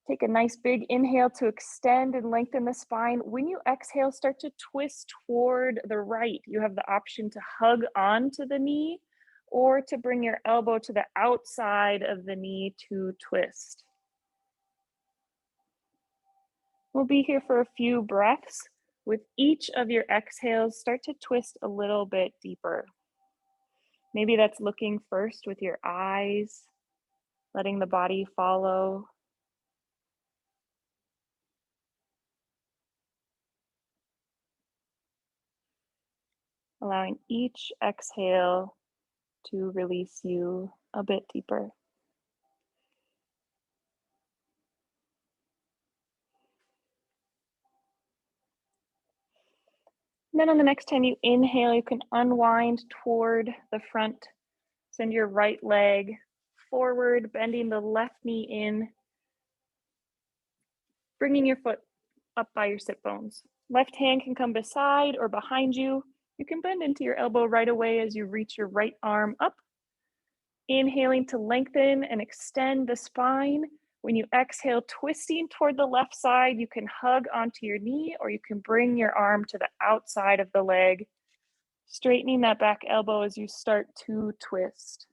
Speaker 1: Take a nice big inhale to extend and lengthen the spine. When you exhale, start to twist toward the right. You have the option to hug onto the knee or to bring your elbow to the outside of the knee to twist. We'll be here for a few breaths. With each of your exhales, start to twist a little bit deeper. Maybe that's looking first with your eyes, letting the body follow. Allowing each exhale to release you a bit deeper. And then on the next time you inhale, you can unwind toward the front. Send your right leg forward, bending the left knee in, bringing your foot up by your sit bones. Left hand can come beside or behind you. You can bend into your elbow right away as you reach your right arm up. Inhaling to lengthen and extend the spine. When you exhale, twisting toward the left side, you can hug onto your knee or you can bring your arm to the outside of the leg, straightening that back elbow as you start to twist.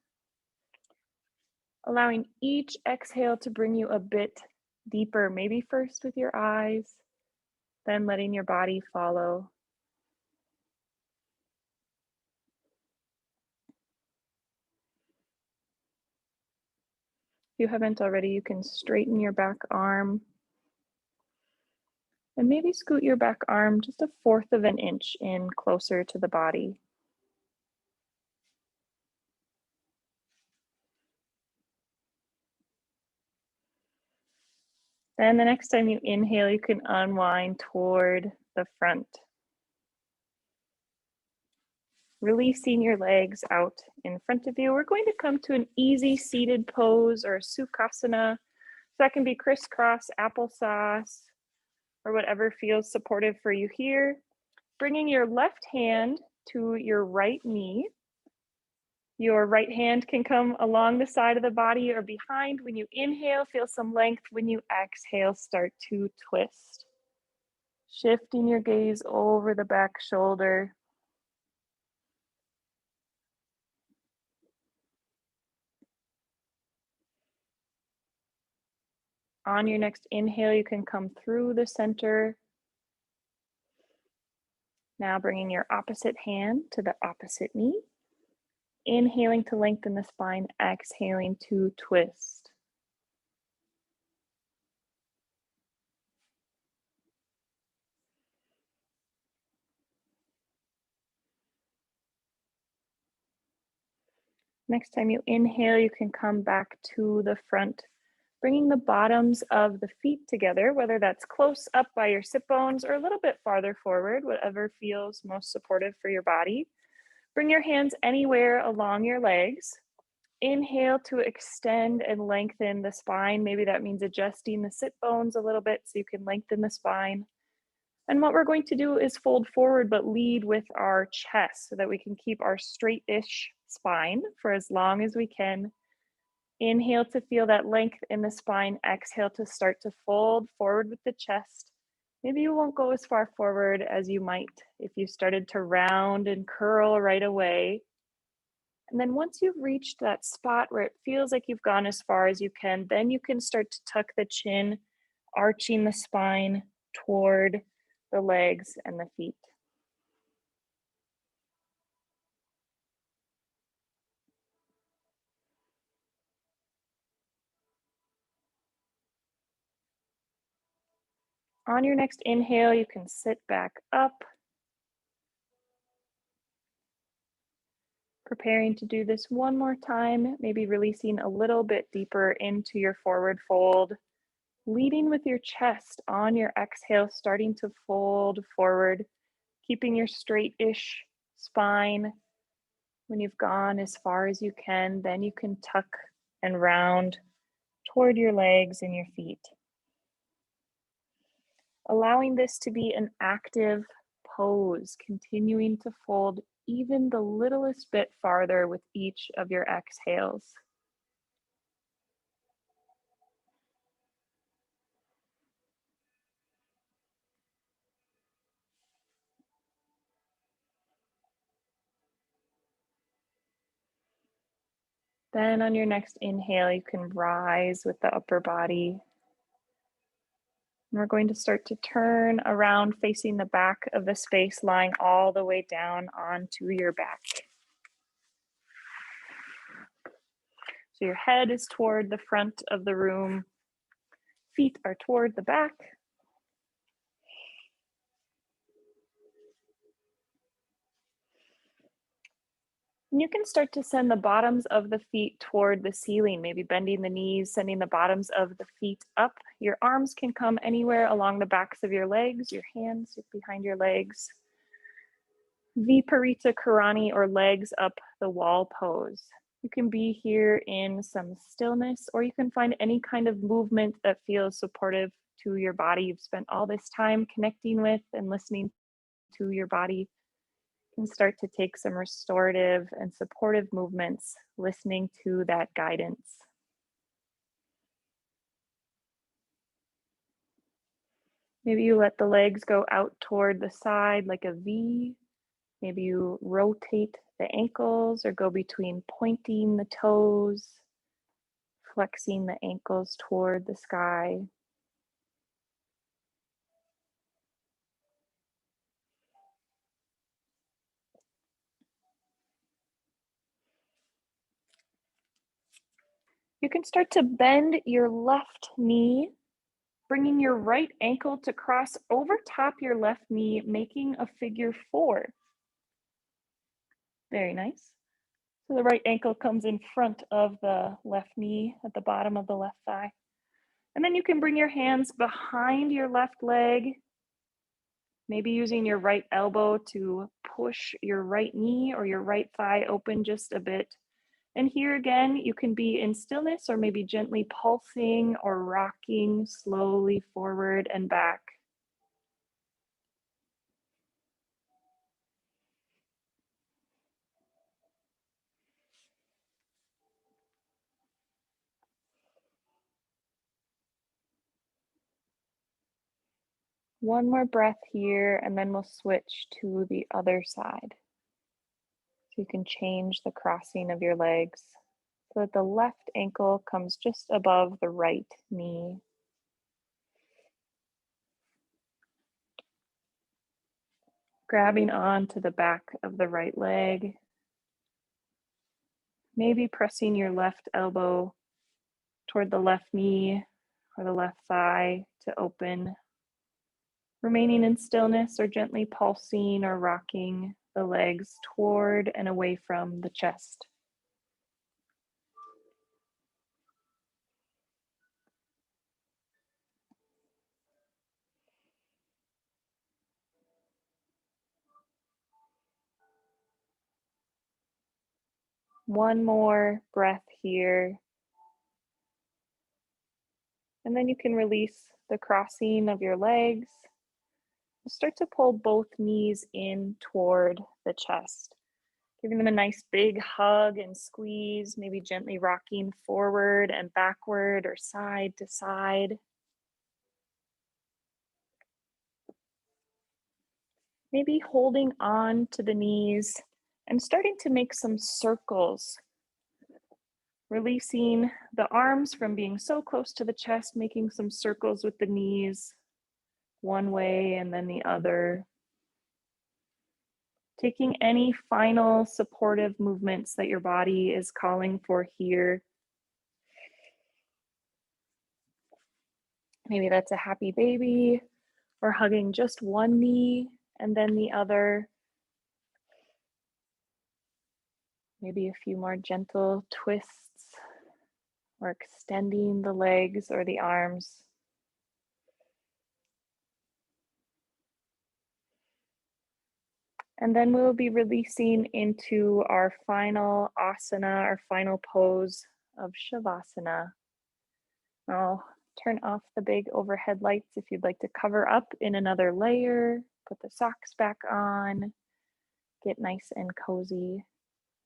Speaker 1: Allowing each exhale to bring you a bit deeper, maybe first with your eyes, then letting your body follow. If you haven't already, you can straighten your back arm and maybe scoot your back arm just 1/4 of an inch in closer to the body. Then the next time you inhale, you can unwind toward the front. Releasing your legs out in front of you. We're going to come to an easy seated pose or Sukhasana. So that can be crisscross, applesauce, or whatever feels supportive for you here. Bringing your left hand to your right knee. Your right hand can come along the side of the body or behind. When you inhale, feel some length. When you exhale, start to twist. Shifting your gaze over the back shoulder. On your next inhale, you can come through the center. Now bringing your opposite hand to the opposite knee. Inhaling to lengthen the spine, exhaling to twist. Next time you inhale, you can come back to the front, bringing the bottoms of the feet together, whether that's close up by your sit bones or a little bit farther forward, whatever feels most supportive for your body. Bring your hands anywhere along your legs. Inhale to extend and lengthen the spine. Maybe that means adjusting the sit bones a little bit so you can lengthen the spine. And what we're going to do is fold forward, but lead with our chest so that we can keep our straight-ish spine for as long as we can. Inhale to feel that length in the spine. Exhale to start to fold forward with the chest. Maybe you won't go as far forward as you might if you started to round and curl right away. And then once you've reached that spot where it feels like you've gone as far as you can, then you can start to tuck the chin, arching the spine toward the legs and the feet. On your next inhale, you can sit back up, preparing to do this one more time, maybe releasing a little bit deeper into your forward fold, leading with your chest on your exhale, starting to fold forward, keeping your straight-ish spine. When you've gone as far as you can, then you can tuck and round toward your legs and your feet. allowing this to be an active pose, continuing to fold even the littlest bit farther with each of your exhales. Then on your next inhale, you can rise with the upper body. And we're going to start to turn around facing the back of the space, lying all the way down onto your back. So your head is toward the front of the room, feet are toward the back. And you can start to send the bottoms of the feet toward the ceiling, maybe bending the knees, sending the bottoms of the feet up. Your arms can come anywhere along the backs of your legs, your hands behind your legs. Viparita Karani, or legs up the wall pose. You can be here in some stillness, or you can find any kind of movement that feels supportive to your body. You've spent all this time connecting with and listening to your body. Can start to take some restorative and supportive movements, listening to that guidance. Maybe you let the legs go out toward the side like a V. Maybe you rotate the ankles or go between pointing the toes, flexing the ankles toward the sky. You can start to bend your left knee, bringing your right ankle to cross over top your left knee, making a figure 4. Very nice. So the right ankle comes in front of the left knee at the bottom of the left thigh. And then you can bring your hands behind your left leg, maybe using your right elbow to push your right knee or your right thigh open just a bit. And here again, you can be in stillness or maybe gently pulsing or rocking slowly forward and back. One more breath here, and then we'll switch to the other side. So you can change the crossing of your legs so that the left ankle comes just above the right knee. Grabbing onto the back of the right leg. Maybe pressing your left elbow toward the left knee or the left thigh to open. Remaining in stillness or gently pulsing or rocking the legs toward and away from the chest. One more breath here. And then you can release the crossing of your legs. Start to pull both knees in toward the chest, giving them a nice big hug and squeeze, maybe gently rocking forward and backward or side to side. Maybe holding on to the knees and starting to make some circles, releasing the arms from being so close to the chest, making some circles with the knees, one way and then the other. Taking any final supportive movements that your body is calling for here. Maybe that's a happy baby, or hugging just one knee and then the other. Maybe a few more gentle twists, or extending the legs or the arms. And then we'll be releasing into our final asana, our final pose of Shavasana. I'll Turn off the big overhead lights if you'd like to cover up in another layer. Put the socks back on. Get nice and cozy.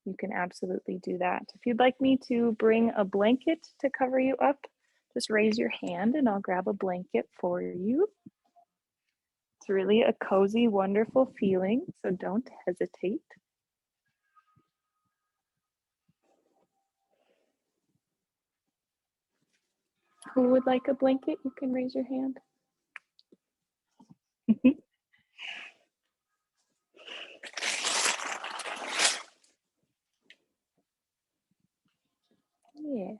Speaker 1: You can absolutely do that. If you'd like me to bring a blanket to cover you up, just raise your hand and I'll grab a blanket for you. It's really a cozy, wonderful feeling, so don't hesitate. Who would like a blanket? You can raise your hand. Yes.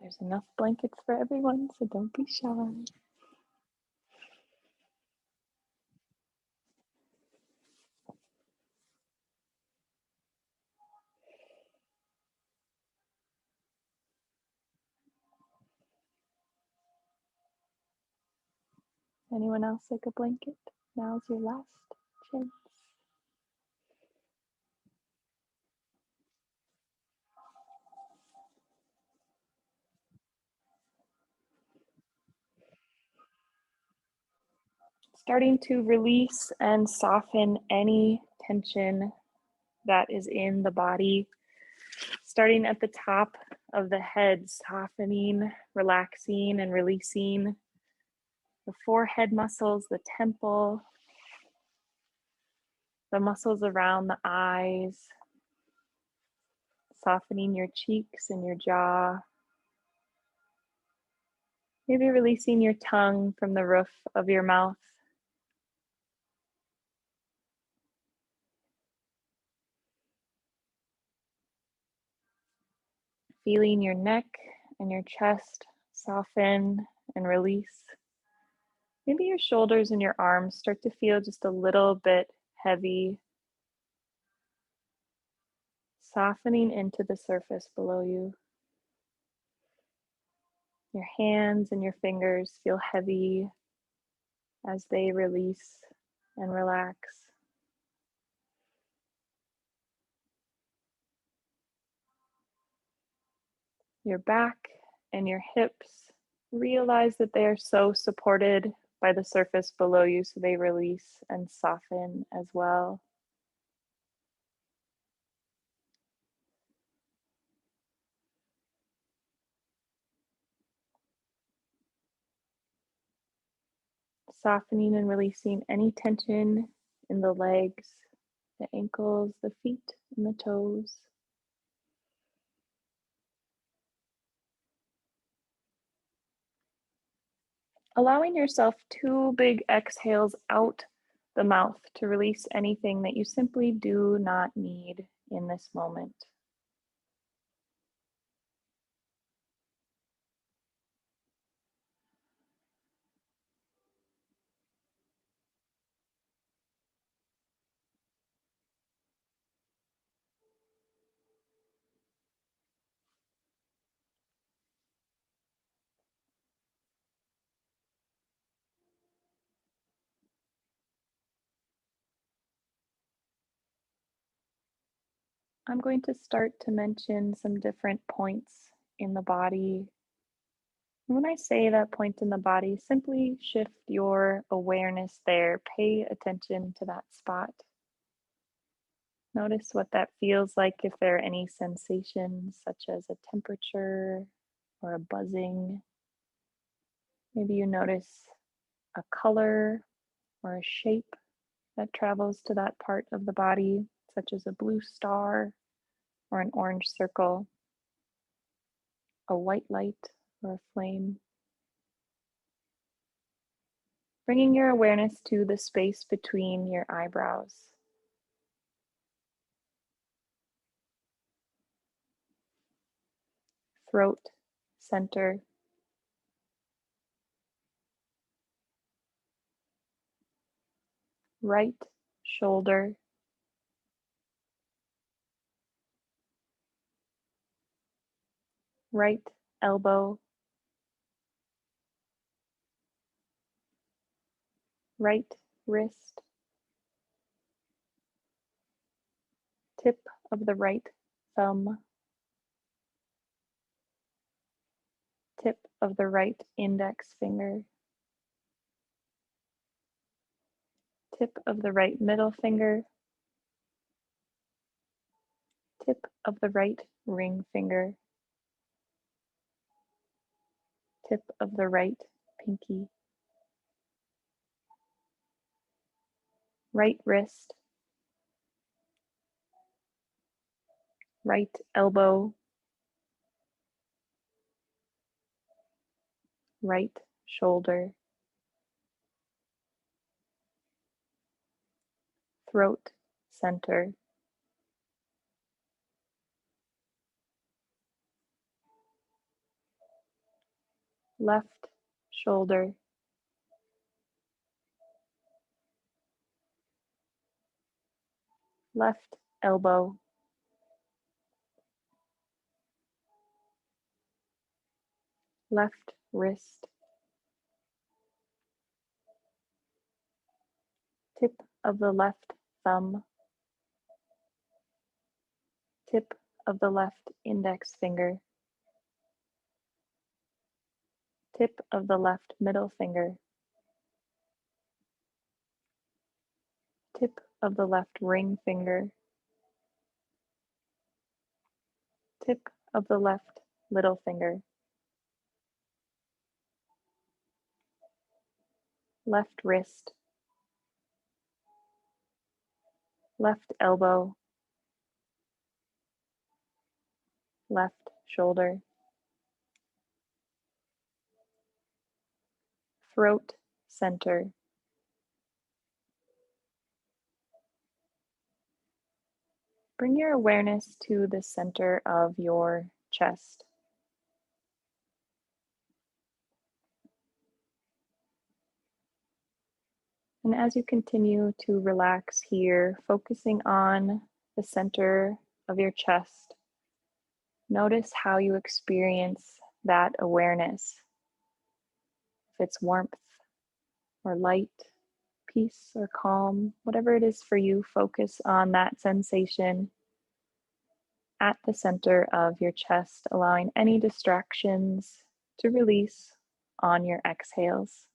Speaker 1: There's enough blankets for everyone, so don't be shy. Anyone else like a blanket? Now's your last chance. Starting to release and soften any tension that is in the body. Starting at the top of the head, softening, relaxing, and releasing the forehead muscles, the temple, the muscles around the eyes, softening your cheeks and your jaw. Maybe releasing your tongue from the roof of your mouth. Feeling your neck and your chest soften and release. Maybe your shoulders and your arms start to feel just a little bit heavy, softening into the surface below you. Your hands and your fingers feel heavy as they release and relax. Your back and your hips, realize that they are so supported by the surface below you, so they release and soften as well. Softening and releasing any tension in the legs, the ankles, the feet, and the toes. Allowing yourself 2 big exhales out the mouth to release anything that you simply do not need in this moment. I'm going to start to mention some different points in the body. When I say that point in the body, simply shift your awareness there. Pay attention to that spot. Notice what that feels like, if there are any sensations such as a temperature or a buzzing. Maybe you notice a color or a shape that travels to that part of the body, such as a blue star or an orange circle, a white light or a flame. Bringing your awareness to the space between your eyebrows. Throat center. Right shoulder. Right elbow. Right wrist. tip of the right thumb, tip of the right index finger, tip of the right middle finger, tip of the right ring finger, tip of the right pinky, right wrist, right elbow, right shoulder, throat center, left shoulder, left elbow, left wrist, tip of the left thumb, tip of the left index finger, tip of the left middle finger, tip of the left ring finger, tip of the left little finger, left wrist, left elbow, left shoulder, throat center. Bring your awareness to the center of your chest. And as you continue to relax here, focusing on the center of your chest, notice how you experience that awareness. If it's warmth or light, peace or calm, whatever it is for you, focus on that sensation at the center of your chest, allowing any distractions to release on your exhales.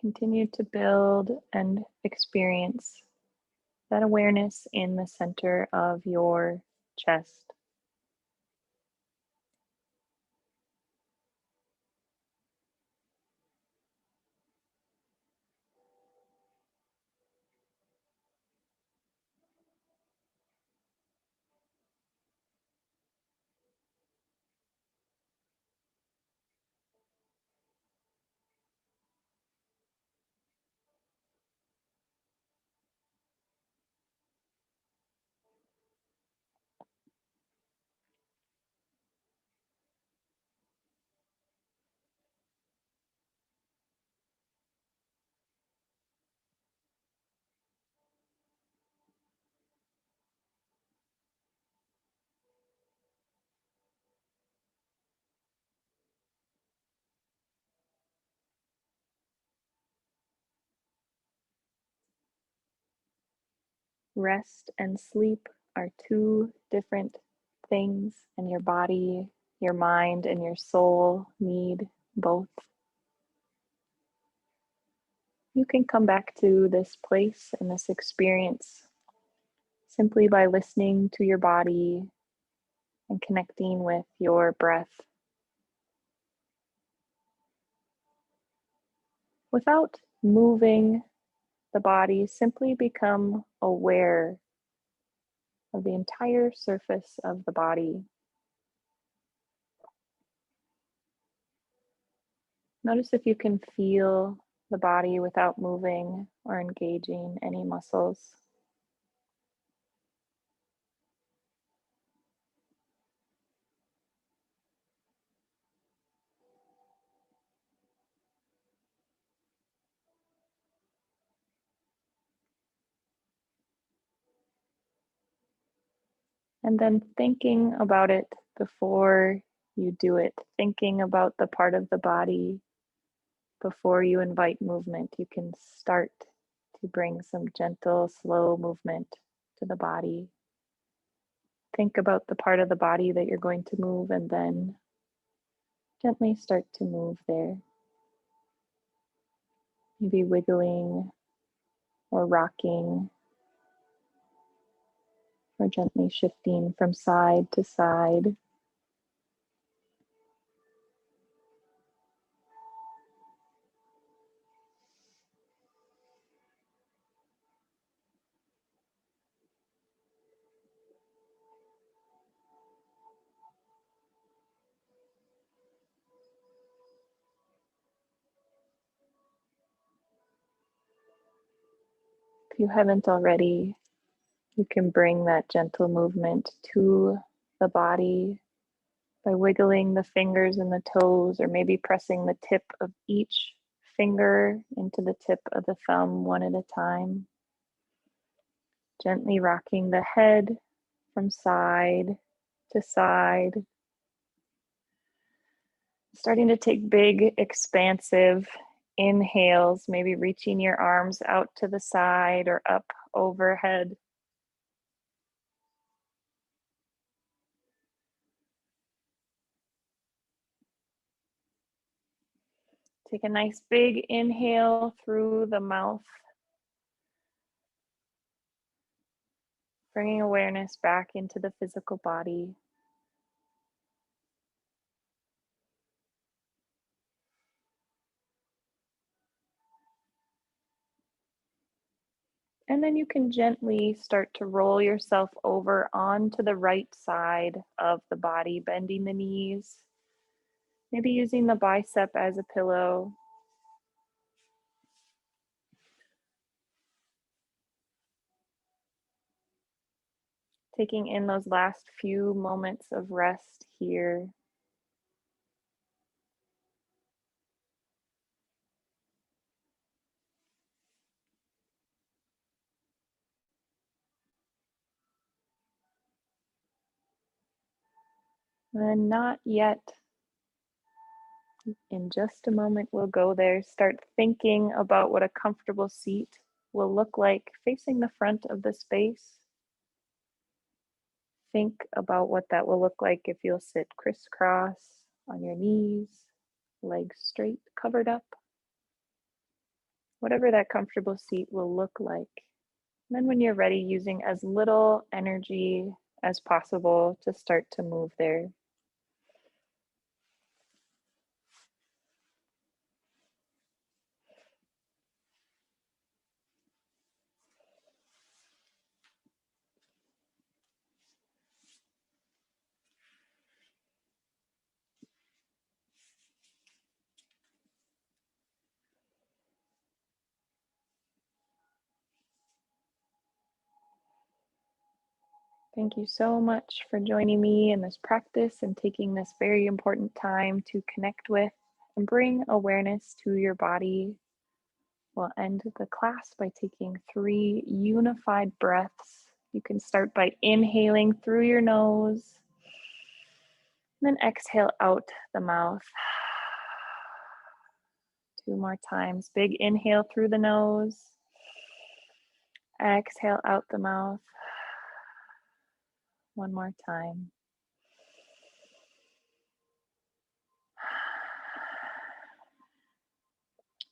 Speaker 1: Continue to build and experience that awareness in the center of your chest. Rest and sleep are two different things, and your body, your mind, and your soul need both. You can come back to this place and this experience simply by listening to your body and connecting with your breath without moving the body. Simply become aware of the entire surface of the body. Notice if you can feel the body without moving or engaging any muscles. And then thinking about it before you do it, thinking about the part of the body before you invite movement, you can start to bring some gentle, slow movement to the body. Think about the part of the body that you're going to move and then gently start to move there. Maybe wiggling or rocking or gently shifting from side to side. If you haven't already, you can bring that gentle movement to the body by wiggling the fingers and the toes, or maybe pressing the tip of each finger into the tip of the thumb one at a time. Gently rocking the head from side to side. Starting to take big, expansive inhales, maybe reaching your arms out to the side or up overhead. Take a nice big inhale through the mouth, bringing awareness back into the physical body. And then you can gently start to roll yourself over onto the right side of the body, bending the knees, maybe using the bicep as a pillow. Taking in those last few moments of rest here. And not yet. In just a moment, we'll go there. Start thinking about what a comfortable seat will look like facing the front of the space. Think about what that will look like if you'll sit crisscross on your knees, legs straight, covered up. Whatever that comfortable seat will look like. And then when you're ready, using as little energy as possible to start to move there. Thank you so much for joining me in this practice and taking this very important time to connect with and bring awareness to your body. We'll end the class by taking 3 unified breaths. You can start by inhaling through your nose, and then exhale out the mouth. 2 more times. Big inhale through the nose. Exhale out the mouth. 1 more time.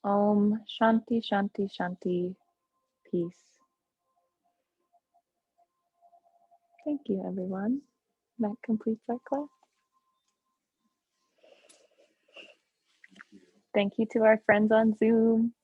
Speaker 1: Om Shanti Shanti Shanti. Peace. Thank you, everyone. That completes our class. Thank you to our friends on Zoom.